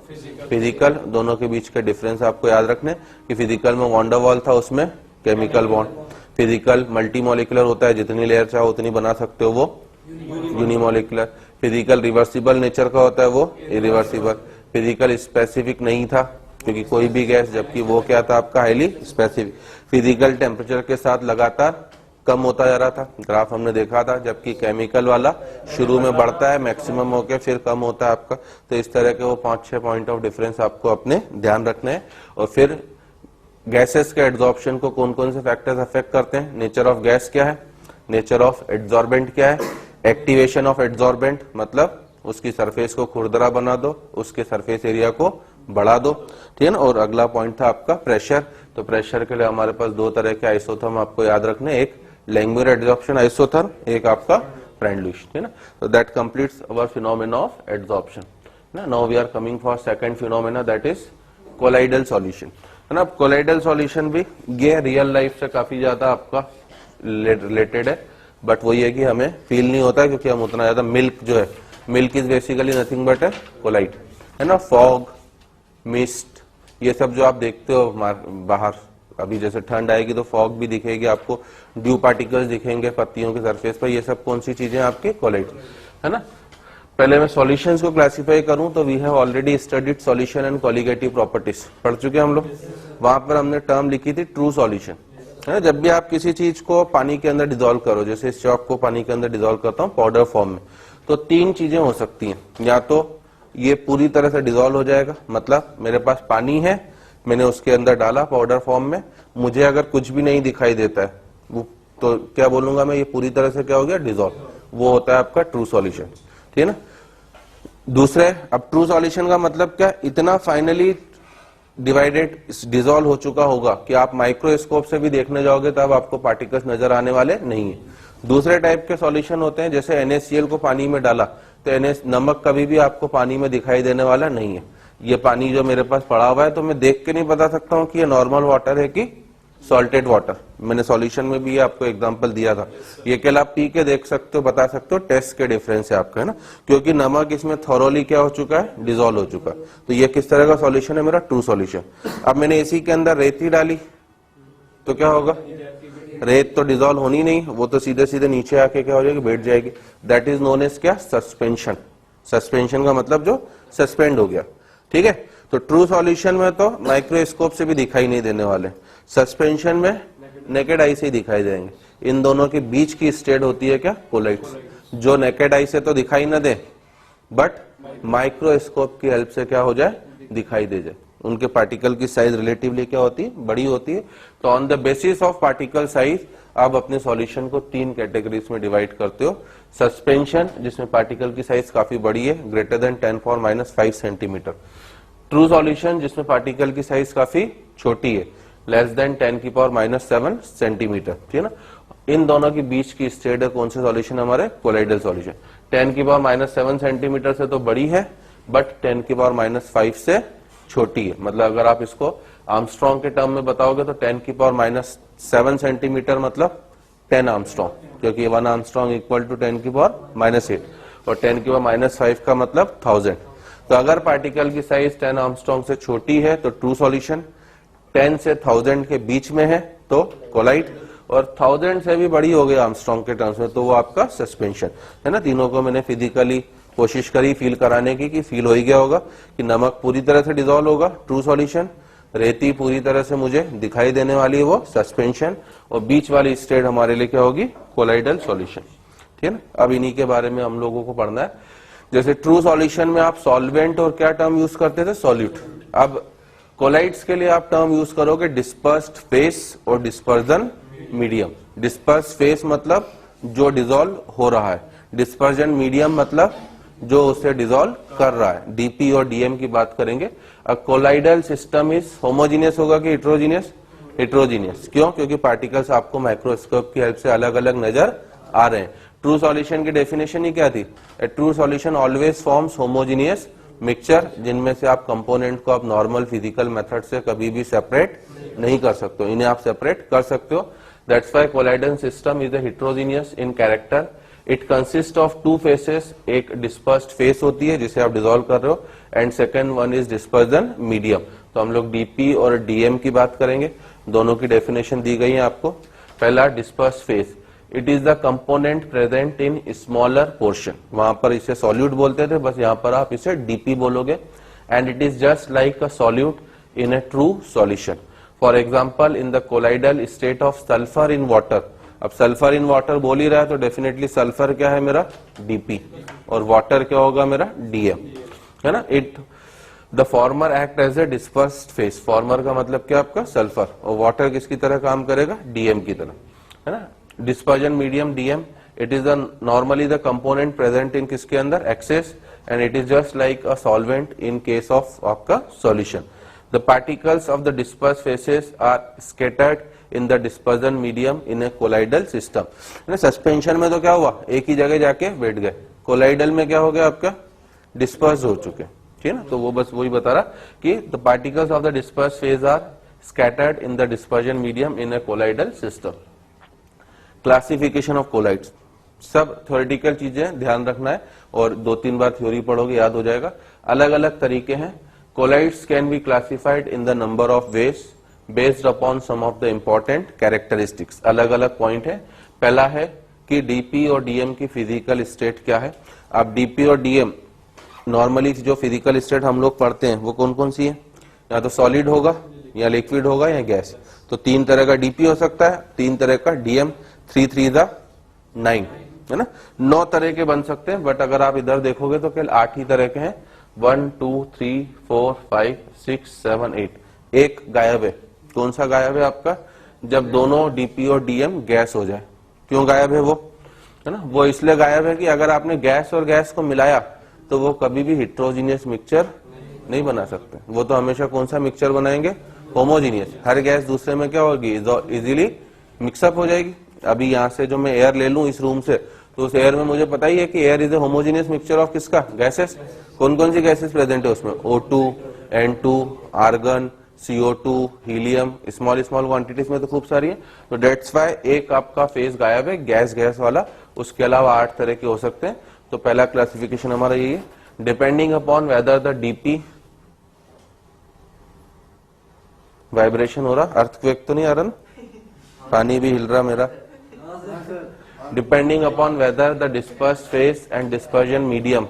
फिजिकल. दोनों के बीच के डिफरेंस आपको याद रखने कि फिजिकल में वॉन डर वॉल था, उसमें केमिकल बॉन्ड. फिजिकल मल्टीमोलिकुलर होता है, जितनी लेयर चाहो उतनी बना सकते हो, वो यूनिमोलिकुलर. फिजिकल रिवर्सिबल नेचर का होता है, वो इरिवर्सिबल. फिजिकल स्पेसिफिक नहीं था क्योंकि कोई भी गैस, जबकि वो क्या था आपका हाईली स्पेसिफिक. फिजिकल टेम्परेचर के साथ लगातार कम होता जा रहा था, ग्राफ हमने देखा था, जबकि केमिकल वाला शुरू में बढ़ता है मैक्सिमम होके फिर कम होता है आपका. तो इस तरह के वो 5-6 पॉइंट ऑफ डिफरेंस आपको अपने ध्यान रखने हैं. और फिर गैसेस के एड्सॉर्प्शन को कौन कौन से फैक्टर्स अफेक्ट करते हैं, नेचर ऑफ गैस क्या है, नेचर ऑफ एड्सॉर्बेंट क्या है, एक्टिवेशन ऑफ एड्सॉर्बेंट मतलब उसकी सरफेस को खुरदरा बना दो, उसके सरफेस एरिया को बढ़ा दो, ठीक है ना। और अगला पॉइंट था आपका प्रेशर। तो प्रेशर के लिए हमारे पास दो तरह के आइसोथर्म आपको याद रखने, एक लैंगमुयर एड्सॉर्प्शन आइसोथर्म, एक आपका फ्रेंडलिश, ठीक है ना। तो that completes our phenomena of adsorption ना। Now we are coming for second phenomena, that is colloidal solution, है ना। कोलाइडल सॉल्यूशन भी ये रियल लाइफ से काफी ज्यादा आपका रिलेटेड है, बट वही है कि हमें फील नहीं होता है क्योंकि हम उतना ज्यादा मिल्क जो है, milk is basically nothing but है कोलाइड, है ना। फॉग, मिस्ट, ये सब जो आप देखते हो बाहर, अभी जैसे ठंड आएगी तो फॉग भी दिखेगी आपको, ड्यू पार्टिकल्स दिखेंगे पत्तियों के सरफेस पर, ये सब कौन सी चीजें आपके कोलाइड, है ना। पहले मैं सॉल्यूशंस को क्लासिफाई करूं तो we have already studied solution and colligative properties, पढ़ चुके हम लोग। वहां पर हमने टर्म लिखी थी ट्रू सॉल्यूशन, है ना। जब भी आप किसी चीज को पानी के अंदर डिसॉल्व करो, जैसे इस चॉक को पानी के अंदर डिसॉल्व करता हूं पाउडर फॉर्म में, तो तीन चीजें हो सकती हैं, या तो ये पूरी तरह से डिसॉल्व हो जाएगा, मतलब मेरे पास पानी है, मैंने उसके अंदर डाला पाउडर फॉर्म में, मुझे अगर कुछ भी नहीं दिखाई देता है वो, तो क्या बोलूंगा मैं, ये पूरी तरह से क्या हो गया, डिसॉल्व, वो होता है आपका ट्रू सॉल्यूशन, ठीक है ना। दूसरे, अब ट्रू सॉल्यूशन का मतलब क्या, इतना फाइनली डिवाइडेड डिसॉल्व हो चुका होगा कि आप माइक्रोस्कोप से भी देखने जाओगे तब आपको पार्टिकल्स नजर आने वाले नहीं है। दूसरे टाइप के सॉल्यूशन होते हैं, जैसे NaCl को पानी में डाला तो नमक कभी भी आपको पानी में दिखाई देने वाला नहीं है। ये पानी जो मेरे पास पड़ा हुआ है तो मैं देख के नहीं बता सकता हूँ कि ये नॉर्मल वाटर है कि सॉल्टेड वाटर। मैंने सॉल्यूशन में भी आपको एग्जांपल दिया था, ये केवल आप पी के देख सकते हो, बता सकते हो टेस्ट के डिफरेंस है आपका, है ना, क्योंकि नमक इसमें थॉरोली क्या हो चुका है, डिसॉल्व हो चुका। तो ये किस तरह का सॉल्यूशन है, मेरा ट्रू सॉल्यूशन। अब मैंने इसी के अंदर रेती डाली तो क्या होगा, रेत तो डिसॉल्व होनी नहीं, वो तो सीधे सीधे नीचे आके क्या हो जाएगी, बैठ जाएगी। दैट इज नोन एज क्या, सस्पेंशन। सस्पेंशन का मतलब जो सस्पेंड हो गया, ठीक है। तो ट्रू सॉल्यूशन में तो माइक्रोस्कोप से भी दिखाई नहीं देने वाले, सस्पेंशन में नेकेड आई से ही दिखाई देंगे। इन दोनों के बीच की स्टेट होती है क्या, कोलाइड्स, जो नेकेड आई से तो दिखाई ना दे बट माइक्रोस्कोप की हेल्प से क्या हो जाए, दिखाई दे जाए। उनके पार्टिकल की साइज रिलेटिवली क्या होती है, बड़ी होती है। तो on the basis of particle size आप अपने सॉल्यूशन को तीन कैटेगरीज में डिवाइड करते हो। सस्पेंशन, जिसमें पार्टिकल की साइज काफी बड़ी है, greater than 10⁻⁵ centimetre. True solution, जिसमें पार्टिकल की साइज काफी छोटी है, लेस देन 10⁻⁷ सेंटीमीटर, ठीक है ना। इन दोनों के बीच की स्टेट है कौन से सॉल्यूशन, हमारे कोलाइडल सॉल्यूशन। 10⁻⁷ सेंटीमीटर से तो बड़ी है बट 10⁻⁵ से छोटी है। मतलब अगर आप इसको आर्मस्ट्रॉन्ग के टर्म में बताओगे तो 10⁻⁷ सेंटीमीटर मतलब 10 आर्मस्ट्रॉन्ग, क्योंकि 1 आर्मस्ट्रॉन्ग इक्वल टू 10⁻⁻8 और 10⁻⁵ का मतलब 1000। तो अगर पार्टिकल की साइज 10 आर्मस्ट्रॉन्ग से छोटी है तो ट्रू सॉल्यूशन, 10 से 1000 के बीच में है तो कोलाइड, और 1000 से भी बड़ी हो गई आर्मस्ट्रॉन्ग के टर्म्स में तो वो आपका सस्पेंशन, है ना। तीनों को मैंने फिजिकली कोशिश करी फील कराने की, कि फील हो ही गया होगा कि नमक पूरी तरह से डिसॉल्व होगा, ट्रू सॉल्यूशन, रेती पूरी तरह से मुझे दिखाई देने वाली है वो सस्पेंशन, और बीच वाली स्टेट हमारे लिए क्या होगी, कोलाइडल सॉल्यूशन, ठीक है ना। अब इन्हीं के बारे में हम लोगों को पढ़ना है। जैसे ट्रू सॉल्यूशन में आप सॉल्वेंट और क्या टर्म यूज करते थे, सॉल्यूट। अब कोलाइड्स के लिए आप टर्म यूज करोगे डिस्पर्स्ड फेस और डिस्पर्जन मीडियम। डिस्पर्स फेस मतलब जो डिसॉल्व हो रहा है, डिस्पर्जन मीडियम मतलब जो उसे डिसॉल्व कर रहा है। डीपी और डीएम की बात करेंगे। A colloidal system is homogeneous होगा कि हेट्रोजीनियस, हेट्रोजीनियस। क्यों, क्योंकि पार्टिकल्स आपको माइक्रोस्कोप की हेल्प से अलग अलग नजर आ रहे हैं। ट्रू सॉल्यूशन की डेफिनेशन ही क्या थी, a true solution always forms homogeneous mixture, जिनमें से आप कंपोनेंट को आप नॉर्मल फिजिकल मेथड से कभी भी सेपरेट नहीं कर सकते हो, इन्हें आप सेपरेट कर सकते हो। That's why colloidal system is heterogeneous in character. It consist of two phases, एक डिस्पर्स्ड फेस होती है जिसे आप डिसॉल्व कर रहे हो, and second one is dispersion medium. तो हम लोग डीपी और डीएम की बात करेंगे, दोनों की डेफिनेशन दी गई है आपको। पहला dispersed phase, it is the component present in smaller portion, वहां पर इसे सॉल्यूट बोलते थे, बस यहाँ पर आप इसे डीपी बोलोगे। And it is just like a solute in A true solution. For example in the colloidal state of sulphur in water. अब सल्फर इन वाटर बोल ही रहा है तो डेफिनेटली सल्फर क्या है मेरा, डीपी, और वाटर क्या होगा मेरा, डीएम, है ना। It the former act as a dispersed phase, former का मतलब क्या आपका सल्फर, और वाटर किसकी तरह काम करेगा, डीएम की तरह, है ना। Dispersion medium DM, it is normally the component present in किसके अंदर, excess, and it is just like a solvent in case of आपका solution. The particles of the disperse phases are scattered in the dispersion medium in a colloidal system. Suspension में तो क्या हुआ, एक ही जगह जाके बैठ गए, कोलाइडल में क्या हो गया आपका, डिस्पर्स हो चुके, ठीक है ना। तो वो बस वही बता रहा कि the particles of the disperse phase are scattered in the dispersion medium in a colloidal system. Classification of colloids, सब थ्योरेटिकल चीजें ध्यान रखना है, और 2-3 बार थ्योरी पढ़ोगे याद हो जाएगा। अलग अलग तरीके हैं। Colloids can be classified in the number of ways based upon some of the important characteristics. अलग अलग पॉइंट है। पहला है कि डीपी और डीएम की फिजिकल स्टेट क्या है। अब डीपी और डीएम नॉर्मली जो फिजिकल स्टेट हम लोग पढ़ते हैं वो कौन कौन सी है, या तो सॉलिड होगा, या लिक्विड होगा, या गैस। तो 3 तरह का डीपी हो सकता है, 3 तरह का डीएम, 3×3=9, है ना। 9 तरह के बन सकते हैं, बट अगर आप इधर देखोगे तो केवल 8 ही तरह के हैं। 1 2 3 4 5 6 7 8, एक गायब है। कौन सा गायब है आपका, जब दोनों डीपी और डीएम गैस हो जाए। क्यों गायब है वो, है ना, वो इसलिए गायब है कि अगर आपने गैस और गैस को मिलाया तो वो कभी भी हेट्रोजीनियस मिक्सचर नहीं बना सकते। वो तो हमेशा कौन सा मिक्सचर बनाएंगे, होमोजीनियस। हर गैस दूसरे में क्या होगी, इजीली मिक्सअप हो जाएगी। अभी यहाँ से जो मैं एयर ले लूं इस रूम से, तो उस एयर में मुझे पता ही है कि air is a homogeneous mixture of किसका, गैसेस। कौन कौन सी गैसेस प्रेजेंट है उसमें, O2, N2, argon, CO2, helium, small small quantities में तो खूब सारी है। तो डेट्स वाई एक आपका फेज गायब है, गैस गैस वाला। उसके अलावा 8 तरह के हो सकते हैं। तो पहला क्लासिफिकेशन हमारा यही है, depending upon whether the DP, vibration हो रहा, अर्थक्वेक तो नहीं आ रहा ना, पानी भी हिल रहा मेरा। Depending upon whether the disperse phase and dispersion medium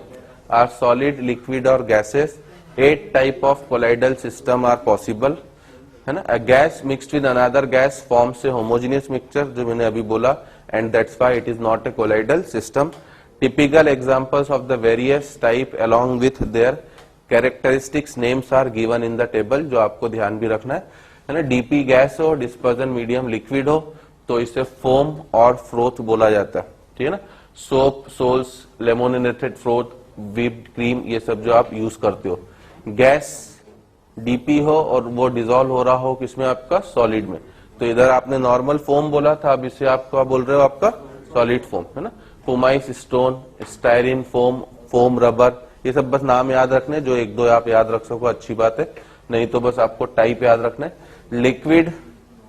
are solid, liquid और gases, 8 type of colloidal system are possible, है ना। A gas mixed with another gas forms a homogeneous mixture, जो मैंने अभी बोला, and that's why it is not a colloidal system. Typical examples of the various type along with their characteristics names are given in the table, जो आपको ध्यान भी रखना है ना। डीपी गैस हो, डिस्पर्जन मीडियम लिक्विड हो, तो इसे फोम और फ्रोथ बोला जाता है, ठीक है ना। Soap, sols, lemonade froth, whipped cream, ये सब जो आप यूज करते हो। गैस डीपी हो और वो डिजोल्व हो रहा हो किसमें, आपका सॉलिड में, तो इधर आपने नॉर्मल फोम बोला था, अब इसे आप क्या बोल रहे हो, आपका सॉलिड फोम, है ना। Pumice stone, styrene foam, foam rubber, ये सब बस नाम याद रखने, जो 1-2 आप याद रख सको अच्छी बात है, नहीं तो बस आपको टाइप याद रखना है। लिक्विड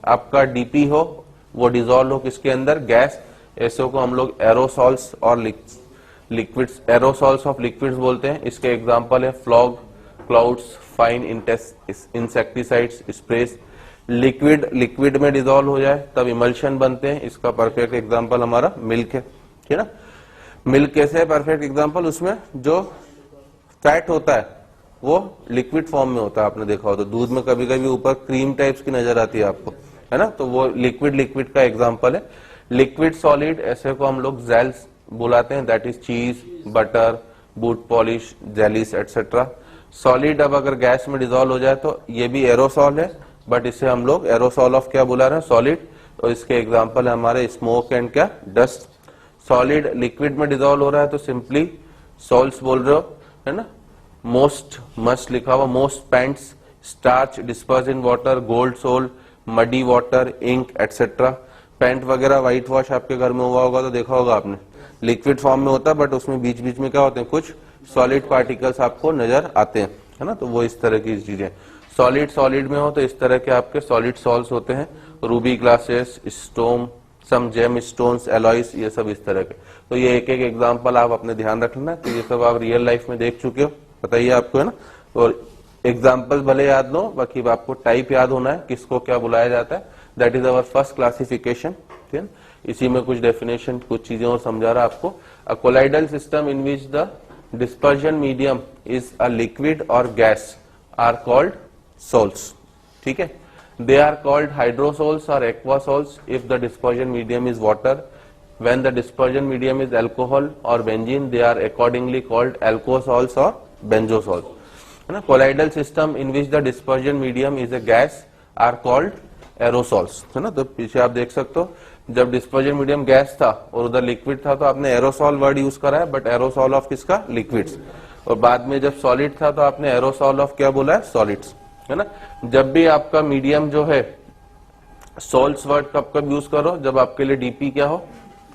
आपका डीपी हो, वो डिजोल्व हो किसके अंदर, गैस, ऐसे को हम लोग एरोसॉल्स और लिक्विड्स, एरोसॉल्स ऑफ लिक्विड्स बोलते हैं। इसके एग्जांपल है flog, clouds, fine insecticides, स्प्रेस। Liquid में डिजोल्व हो जाए तब इमल्शन बनते हैं। इसका परफेक्ट एग्जांपल हमारा मिल्क है, ठीक है ना। मिल्क कैसे है परफेक्ट एग्जांपल, उसमें जो फैट होता है वो लिक्विड फॉर्म में होता है, आपने देखा हो तो दूध में कभी कभी ऊपर क्रीम टाइप्स की नजर आती है आपको, है ना, तो वो लिक्विड का एग्जांपल है। लिक्विड सॉलिड, ऐसे को हम लोग जेल्स बुलाते हैं, दैट इज चीज, butter, boot polish, jellies etcetera. Solid अब अगर गैस में डिजोल्व हो जाए तो ये भी एरोसॉल है, बट इसे हम लोग एरोसॉल ऑफ क्या बुला रहे हैं, सॉलिड। और इसके एग्जांपल है हमारे स्मोक एंड क्या, डस्ट। सॉलिड लिक्विड में डिजोल्व हो रहा है तो सिंपली सॉल्ट्स बोल रहे हो, है ना। मोस्ट, मस्ट लिखा हुआ, most paints, starch disperse in water, gold sol, muddy water, ink etcetera. Paint वगैरह व्हाइट वॉश आपके घर में हुआ होगा तो देखा होगा आपने, लिक्विड फॉर्म में होता है, बट उसमें बीच बीच में क्या होते हैं, कुछ सॉलिड पार्टिकल्स आपको नजर आते हैं, है ना। तो वो इस तरह की चीजें, सॉलिड में हो तो इस तरह के आपके सॉलिड सॉल्ट्स होते हैं, रूबी ग्लासेस, स्टोन, सम जेम स्टोन्स, एलॉयस, ये सब इस तरह के। तो ये एक एक एग्जांपल आप अपने ध्यान रखना, तो ये सब आप रियल लाइफ में देख चुके हो, बताइए आपको, है ना। और एग्जाम्पल भले याद लो, बाकी आपको टाइप याद होना है, किसको क्या बुलाया जाता है। That is our first classification, ठीक है। इसी में कुछ डेफिनेशन, कुछ चीजें और समझा रहा आपको। A colloidal system in which the dispersion medium is a liquid और गैस आर कॉल्ड सोल्स, ठीक है। They are called hydrosols or aquasols if the dispersion medium is water. When the dispersion medium is alcohol or benzene, they are accordingly called alcosols or benzosols. है ना. Colloidal system in which the dispersion medium is a gas are called aerosols, है ना. तो पीछे आप देख सकते हो जब डिस्पर्जन मीडियम गैस था और उधर लिक्विड था तो आपने एरोसॉल वर्ड यूज करा है, बट एरोसॉल ऑफ किसका, लिक्विड्स. और बाद में जब सॉलिड था तो आपने एरोसॉल ऑफ क्या बोला है, सॉलिड्स, है ना. जब भी आपका मीडियम जो है, सॉल्ट्स वर्ड कब कब यूज करो, जब आपके लिए डीपी क्या हो,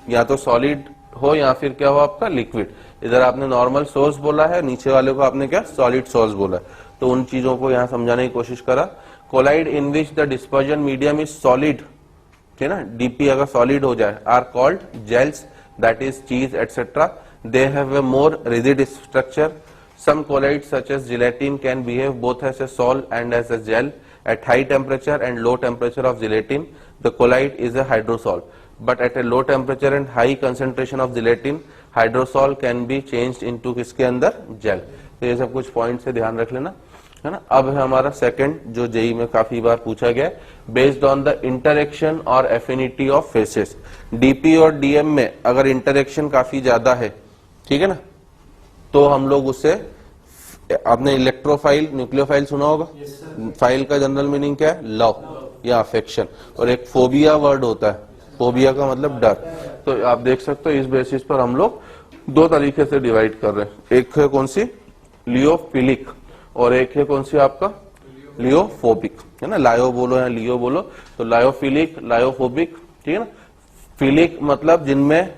या तो सॉलिड हो या फिर क्या हो आपका लिक्विड. इधर आपने नॉर्मल सोर्स बोला है, नीचे वाले को आपने क्या, सॉलिड सोर्स बोला है. तो उन चीजों को यहाँ समझाने की कोशिश करा. Colloid in which the dispersion medium is solid, है ना, डीपी अगर सॉलिड हो जाए, are called gels, that is cheese etcetera. They have a more rigid structure. Some colloids such as gelatin can behave both as a sol and as a gel. At high temperature and low temperature of gelatin, the colloid is a hydrosol. But at a low temperature and high concentration of gelatin, hydrosol can be changed into किसके अंदर, gel. तो ये सब कुछ पॉइंट से ध्यान रख लेना, है ना. अब है हमारा सेकंड जो जेई में काफी बार पूछा गया, बेस्ड ऑन द इंटरेक्शन और एफिनिटी ऑफ फेसेस. डीपी और डीएम में अगर इंटरेक्शन काफी ज्यादा है, ठीक है ना, तो हम लोग उससे, आपने इलेक्ट्रोफाइल न्यूक्लियोफाइल सुना होगा. फाइल का जनरल मीनिंग क्या है, लव या अफेक्शन. और एक फोबिया वर्ड होता है, फोबिया का मतलब डर. तो आप देख सकते हो इस बेसिस पर हम लोग दो तरीके से डिवाइड कर रहे हैं. एक है कौन सी, लियोफिलिक, और एक है कौन सी आपका, लियोफोबिक, है ना. लायो बोलो या लियो बोलो, तो लायोफिलिक, लायोफोबिक, ठीक है ना. फिलिक मतलब जिनमें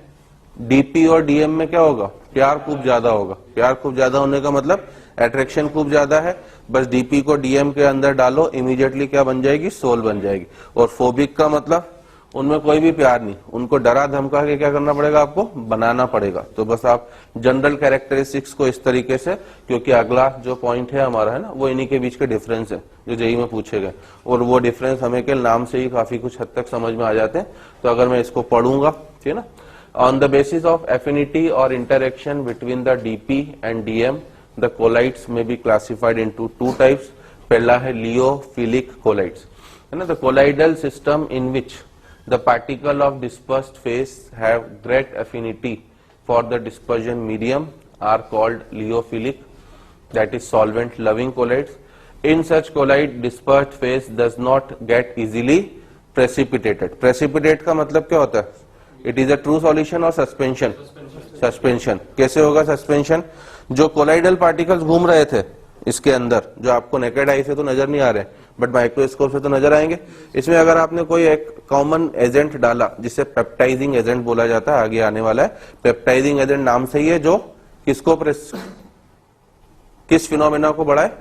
डीपी और डीएम में क्या होगा, प्यार खूब ज्यादा होगा. प्यार खूब ज्यादा होने का मतलब अट्रैक्शन खूब ज्यादा है. बस डीपी को डीएम के अंदर डालो, इमीडिएटली क्या बन जाएगी, सोल बन जाएगी. और फोबिक का मतलब उनमें कोई भी प्यार नहीं, उनको डरा धमका के क्या करना पड़ेगा, आपको बनाना पड़ेगा. तो बस आप जनरल कैरेक्टरिस्टिक्स को इस तरीके से, क्योंकि अगला जो पॉइंट है हमारा, है ना, वो इन्हीं के बीच के डिफरेंस है जो जेई में पूछे गए. और वो डिफरेंस हमें के नाम से ही काफी कुछ हद तक समझ में आ जाते हैं. तो अगर मैं इसको पढ़ूंगा, ठीक है ना. On the basis of affinity or interaction between the DP and DM, the colloids may be classified into two types. पहला है लियोफिलिक colloids, है ना. The colloidal system in which the particle of dispersed phase have great affinity for the dispersion medium are called liyophilic, that is solvent loving colloids. In such colloid, dispersed phase does not get easily precipitated. Precipitate का मतलब क्या होता है, it is a true solution और सस्पेंशन. सस्पेंशन कैसे होगा, सस्पेंशन जो कोलाइडल पार्टिकल्स घूम रहे थे इसके अंदर, जो आपको नेकेड आई से तो नजर नहीं आ रहे, बट माइक्रोस्कोप से तो नजर आएंगे. इसमें अगर आपने कोई एक कॉमन एजेंट डाला, जिसे पेप्टाइजिंग एजेंट बोला जाता है, आगे आने वाला है. पेप्टाइजिंग एजेंट नाम से ही है, जो किसको किस फिनोमेना को बढ़ाए,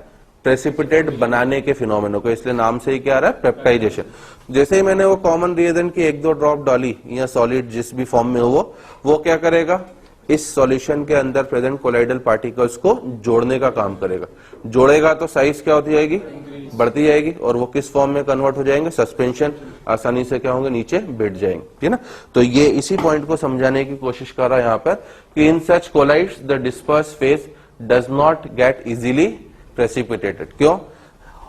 प्रेसिपिटेट बनाने के फिनोमेना को. इसलिए नाम से ही क्या आ रहा है, पेप्टाइजेशन. जैसे ही मैंने वो कॉमन रिएजेंट की एक दो ड्रॉप डाली, या सॉलिड जिस भी फॉर्म में हो, वो क्या करेगा, इस सॉल्यूशन के अंदर प्रेजेंट कोलाइडल पार्टिकल्स को जोड़ने का काम करेगा. जोड़ेगा तो साइज क्या होती जाएगी, बढ़ती जाएगी. और वो किस फॉर्म में कन्वर्ट हो जाएंगे, सस्पेंशन. आसानी से क्या होंगे, नीचे बैठ जाएंगे, ठीक है ना. तो ये इसी पॉइंट को समझाने की कोशिश कर रहा है यहाँ पर, कि in such colloids the disperse phase does not get easily precipitated. क्यों,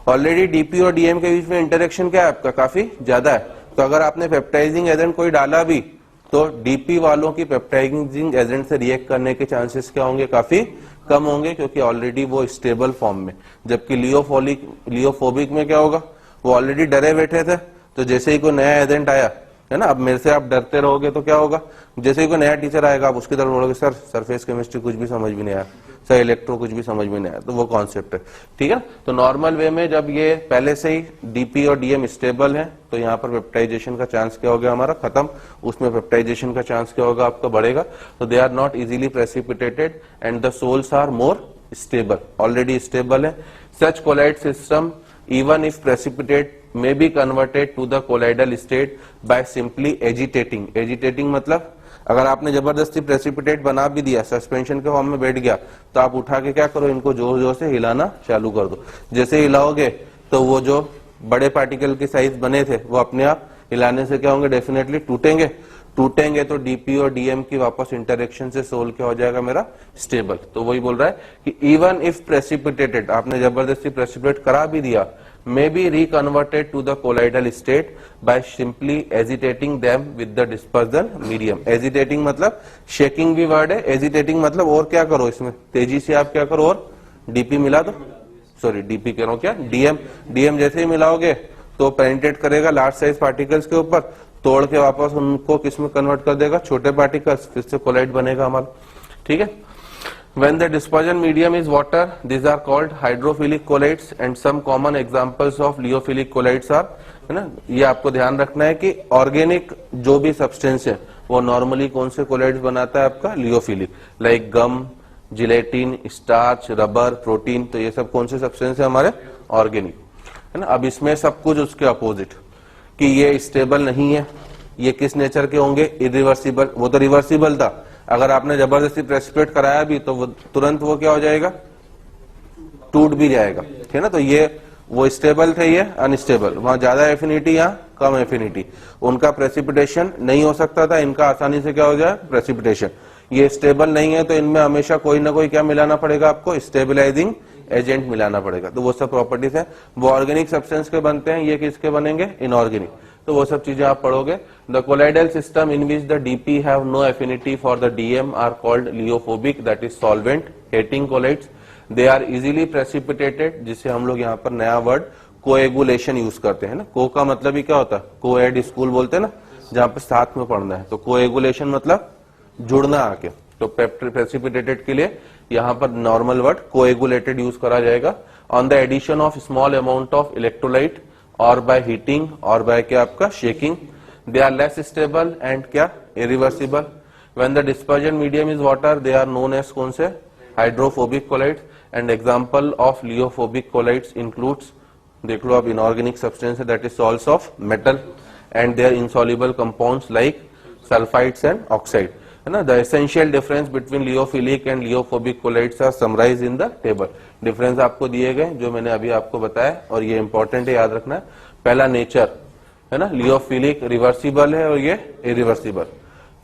ऑलरेडी डीपी और डीएम के बीच में इंटरेक्शन क्या है आपका, काफी ज्यादा है. तो अगर आपने पेप्टाइजिंग एजेंट कोई डाला भी, तो डीपी वालों की पेप्टाइजिंग एजेंट से रिएक्ट करने के चांसेस क्या होंगे, काफी कम होंगे, क्योंकि ऑलरेडी वो स्टेबल फॉर्म में. जबकि लियोफोबिक में क्या होगा, वो ऑलरेडी डरे बैठे थे. तो जैसे ही कोई नया एजेंट आया, है ना, अब मेरे से आप डरते रहोगे तो क्या होगा, जैसे ही कोई नया टीचर आएगा आप उसकी तरफ बोलोगे, सर सरफेस केमिस्ट्री कुछ भी समझ में नहीं आया, सर इलेक्ट्रो कुछ भी समझ में नहीं आया. तो वो कॉन्सेप्ट है, ठीक है. तो नॉर्मल वे में जब ये पहले से ही डीपी और डीएम स्टेबल है, तो यहाँ पर पेप्टाइजेशन का चांस क्या हो गया हमारा, खत्म. उसमें पेप्टाइजेशन का चांस क्या होगा आपका, बढ़ेगा. तो they are not easily precipitated and the sols are more stable, already stable है. Such colloid system even if precipitate may be converted to the colloidal state by simply agitating. agitating मतलब अगर आपने जबरदस्ती प्रेसिपिटेट बना भी दिया, सस्पेंशन के फॉर्म में बैठ गया, तो आप उठा के क्या करो, इनको जोर जोर से हिलाना चालू कर दो. जैसे हिलाओगे तो वो जो बड़े पार्टिकल के साइज बने थे वो अपने आप हिलाने से क्या होंगे, डेफिनेटली टूटेंगे. टूटेंगे तो डीपी और डीएम की वापस इंटरेक्शन से सोल क्या हो जाएगा मेरा, स्टेबल. तो वही बोल रहा है कि इवन इफ प्रेसिपिटेटेड, आपने जबरदस्ती प्रेसिपिटेट करा भी दिया, may be reconverted to the colloidal state by simply agitating them with the dispersal medium. agitating मतलब shaking भी वर्ड है. agitating मतलब और क्या करो, इसमें तेजी से आप क्या करो और डीपी मिला दो, सॉरी डीपी कह रहा हूं क्या, डीएम जैसे ही मिलाओगे तो पेनिट्रेट करेगा लार्ज साइज पार्टिकल्स के ऊपर, तोड़ के वापस उनको किस में कन्वर्ट कर देगा, छोटे पार्टिकल्स, फिर से कोलाइड बनेगा हमारा, ठीक है। When the dispersion medium is water, these are called hydrophilic colloids and some common examples of लियोफिलिक colloids are, है ना। ये आपको ध्यान रखना है कि ऑर्गेनिक जो भी सब्सटेंस है वो नॉर्मली कौन से कोलाइड्स बनाता है आपका, लियोफिलिक, लाइक गम, जिलेटिन, स्टार्च, रबर, प्रोटीन, तो ये सब कौन से सब्सटेंस है हमारे, ऑर्गेनिक, है ना। अब इसमें सब कुछ उसके अपोजिट कि ये स्टेबल नहीं है, ये किस नेचर के होंगे, इरिवर्सिबल, वो तो रिवर्सिबल था, अगर आपने जबरदस्ती प्रेसिपिटेट कराया भी तो वो तुरंत वो क्या हो जाएगा, टूट भी जाएगा, ठीक है ना। तो ये वो स्टेबल थे, ये अनस्टेबल, वहां ज्यादा एफिनिटी, यहाँ कम एफिनिटी, उनका प्रेसिपिटेशन नहीं हो सकता था, इनका आसानी से क्या हो जाए, प्रेसिपिटेशन। ये स्टेबल नहीं है तो इनमें हमेशा कोई ना कोई क्या मिलाना पड़ेगा आपको, स्टेबिलाईजिंग एजेंट मिलाना पड़ेगा, तो वो सब प्रॉपर्टीज है, वो ऑर्गेनिक सब्सटेंस के बनते हैं, ये किसके बनेंगे, इनऑर्गेनिक, तो वो सब चीजें आप पढ़ोगे। The colloidal system in which the DP have no affinity for the DM are called lyophobic, that is solvent hating colloids, they are easily precipitated, जिसे हम लोग यहाँ पर नया वर्ड कोएगुलेशन यूज करते हैं ना। को का मतलब ही क्या होता है, कोएड स्कूल बोलते हैं ना, जहाँ पे साथ में पढ़ना है, तो कोएगुलेशन मतलब जुड़ना आके, तो प्रेसिपिटेटेड के लिए यहाँ पर नॉर्मल वर्ड कोएगुलेटेड यूज करा जाएगा। On the addition of small amount of electrolyte और बाय हीटिंग और बाय क्या आपका shaking, they are less stable and क्या, irreversible. When the dispersion medium is water, they are known as कौन से, hydrophobic colloids, and example of lyophobic colloids includes, देख लो अब इनऑर्गेनिक सब्सटेंस है, that is salts of metal and their insoluble compounds like sulphides and oxide, है ना। The essential difference between lyophilic and lyophobic colloids are summarized in the table. Difference आपको दिए गए जो मैंने अभी आपको बताया, और ये इंपॉर्टेंट है, याद रखना है। पहला नेचर, है ना, लियोफिलिक रिवर्सिबल है और ये इरिवर्सिबल।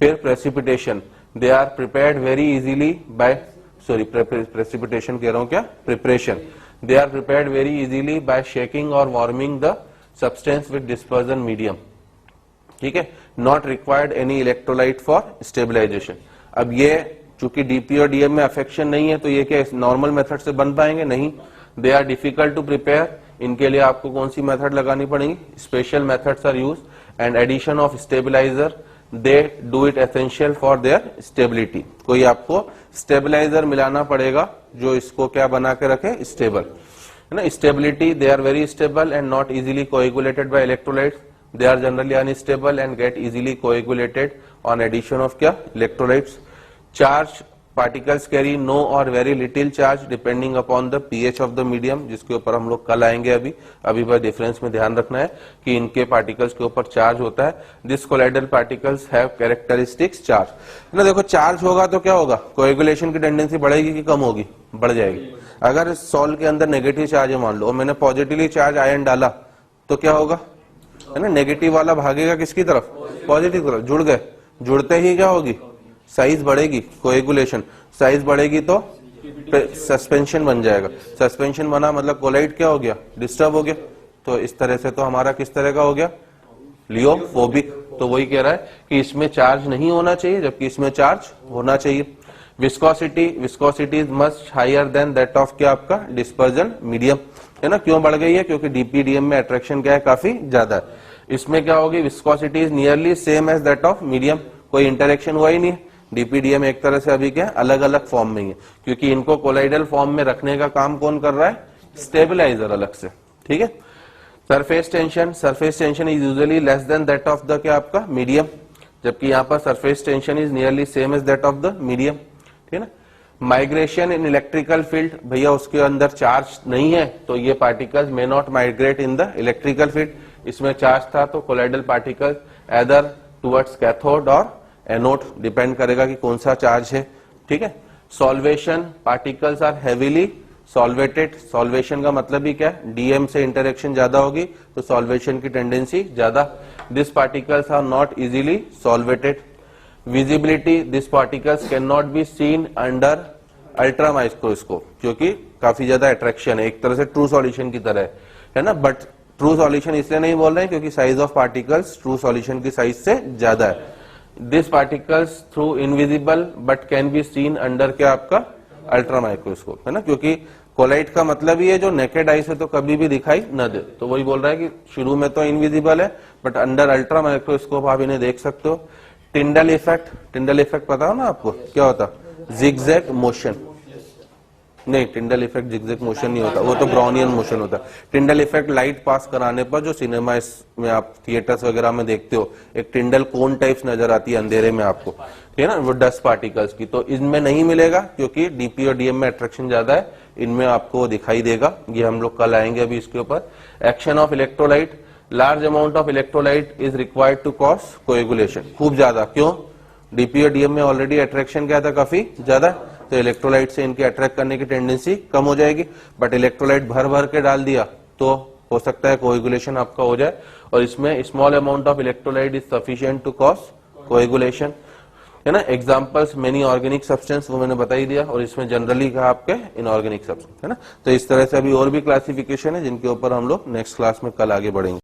फिर precipitation, they are prepared very easily by, sorry precipitation कह रहा हूं क्या, preparation, they are prepared very easily by shaking और warming the substance with dispersion medium, ठीक है। Not required any electrolyte for stabilization. अब ये चूंकि डीपी और डीएम में अफेक्शन नहीं है तो ये क्या नॉर्मल मेथड से बन पाएंगे, नहीं, they are difficult to prepare, इनके लिए आपको कौन सी मेथड लगानी पड़ेगी, special methods are use, and addition of stabiliser, they do it essential for their stability, कोई आपको स्टेबलाइजर मिलाना पड़ेगा जो इसको क्या बना के रखे, स्टेबल, है ना। Stability, they are very stable and not easily coagulated by electrolytes, they are generally unstable and get easily coagulated on addition of क्या, electrolytes. Charge particles carry no or very little charge depending upon the pH of the medium, जिसके ऊपर हम लोग कल आएंगे। अभी बस डिफरेंस में ध्यान रखना है कि इनके पार्टिकल्स के ऊपर चार्ज होता है। This colloidal particles have characteristics charge, है ना। देखो चार्ज होगा तो क्या होगा, कोएगुलेशन की टेंडेंसी बढ़ेगी कि कम होगी, बढ़ जाएगी। अगर सॉल्ट के अंदर नेगेटिव चार्ज है मान लो, और मैंने पॉजिटिवली चार्ज आयन डाला तो क्या होगा, है ना, नेगेटिव वाला भागेगा किसकी तरफ, पॉजिटिव तरफ, जुड़ गए, जुड़ते ही क्या होगी, साइज बढ़ेगी, कोएगुलेशन, साइज बढ़ेगी तो सस्पेंशन बन जाएगा, सस्पेंशन बना मतलब कोलाइड क्या हो गया, डिस्टर्ब हो गया, तो इस तरह से तो हमारा किस तरह का हो गया, लियोफोबिक। तो वही कह रहा है कि इसमें चार्ज नहीं होना चाहिए जबकि इसमें चार्ज होना चाहिए। Viscosity, viscosity is much higher than that of क्या आपका डिस्पर्जन मीडियम, है ना। क्यों बढ़ गई है, क्योंकि डीपीडीएम में अट्रैक्शन क्या है, काफी ज्यादा है। इसमें क्या होगी, viscosity is nearly same as that of medium, कोई इंटरेक्शन हुआ ही नहीं। डीपीडीएम एक तरह से अभी क्या अलग अलग फॉर्म में ही है, क्योंकि इनको कोलाइडल फॉर्म में रखने का काम कौन कर रहा है, स्टेबलाइजर अलग से, ठीक है। Surface tension, surface tension is usually less than that of the क्या आपका मीडियम, जबकि यहाँ पर surface tension is nearly same as that of the medium, ठीक है ना। माइग्रेशन इन इलेक्ट्रिकल फील्ड, भैया उसके अंदर चार्ज नहीं है तो ये particles may not migrate in the electrical field. इसमें चार्ज था तो colloidal particles either towards cathode और एनोड, डिपेंड करेगा कि कौन सा चार्ज है, ठीक है। Solvation, particles are heavily solvated, solvation का मतलब ही क्या है, डीएम से इंटरेक्शन ज्यादा होगी तो सॉल्वेशन की टेंडेंसी ज्यादा। This particles are not easily solvated. Visibility, this particles can not be seen under ultra microscope, क्योंकि काफी ज्यादा अट्रैक्शन है, एक तरह से ट्रू सॉल्यूशन की तरह है ना। बट ट्रू सॉल्यूशन इसलिए नहीं बोल रहे हैं क्योंकि size of particles true solution की साइज से ज्यादा है। This particles through invisible but can be seen under क्या आपका अल्ट्रा माइक्रोस्कोप, है ना, क्योंकि कोलाइट का मतलब ही है जो नेकेड आई से तो कभी भी दिखाई न दे। तो वही बोल रहा है कि शुरू में तो इनविजिबल है बट अंडर अल्ट्रा माइक्रोस्कोप आप इन्हें देख सकते हो। टिंडल इफेक्ट, टिंडल इफेक्ट पता हो ना आपको क्या होता? Zigzag motion. नहीं, टिंडल इफेक्ट जिगजैग मोशन नहीं होता, वो तो ब्राउनियन मोशन होता है। टिंडल इफेक्ट लाइट पास कराने पर जो सिनेमा में आप थिएटर्स वगैरह में देखते हो, एक टिंडल कोन टाइप्स नजर आती है अंधेरे में आपको, ठीक है ना, वो डस्ट पार्टिकल्स की। तो इनमें नहीं मिलेगा क्योंकि डीपी और डीएम में अट्रैक्शन ज्यादा है, इनमें आपको दिखाई देगा। ये हम लोग कल आएंगे अभी इसके ऊपर। Action of electrolyte, large amount of electrolyte is required to cause coagulation. खूब ज्यादा, क्यों? डीपी और डीएम में ऑलरेडी अट्रैक्शन क्या था, काफी ज्यादा, तो इलेक्ट्रोलाइट से इनकी अट्रैक्ट करने की टेंडेंसी कम हो जाएगी। बट इलेक्ट्रोलाइट भर भर के डाल दिया तो हो सकता है कोएगुलेशन आपका हो जाए, और इसमें small amount of electrolyte is sufficient to cause coagulation, है ना। एग्जांपल्स मेनी ऑर्गेनिक सब्सटेंस, वो मैंने बता ही दिया, और इसमें जनरली कहा आपके इनऑर्गेनिक सब्सटेंस, है ना। तो इस तरह से अभी और भी क्लासिफिकेशन है जिनके ऊपर हम लोग नेक्स्ट क्लास में कल आगे बढ़ेंगे।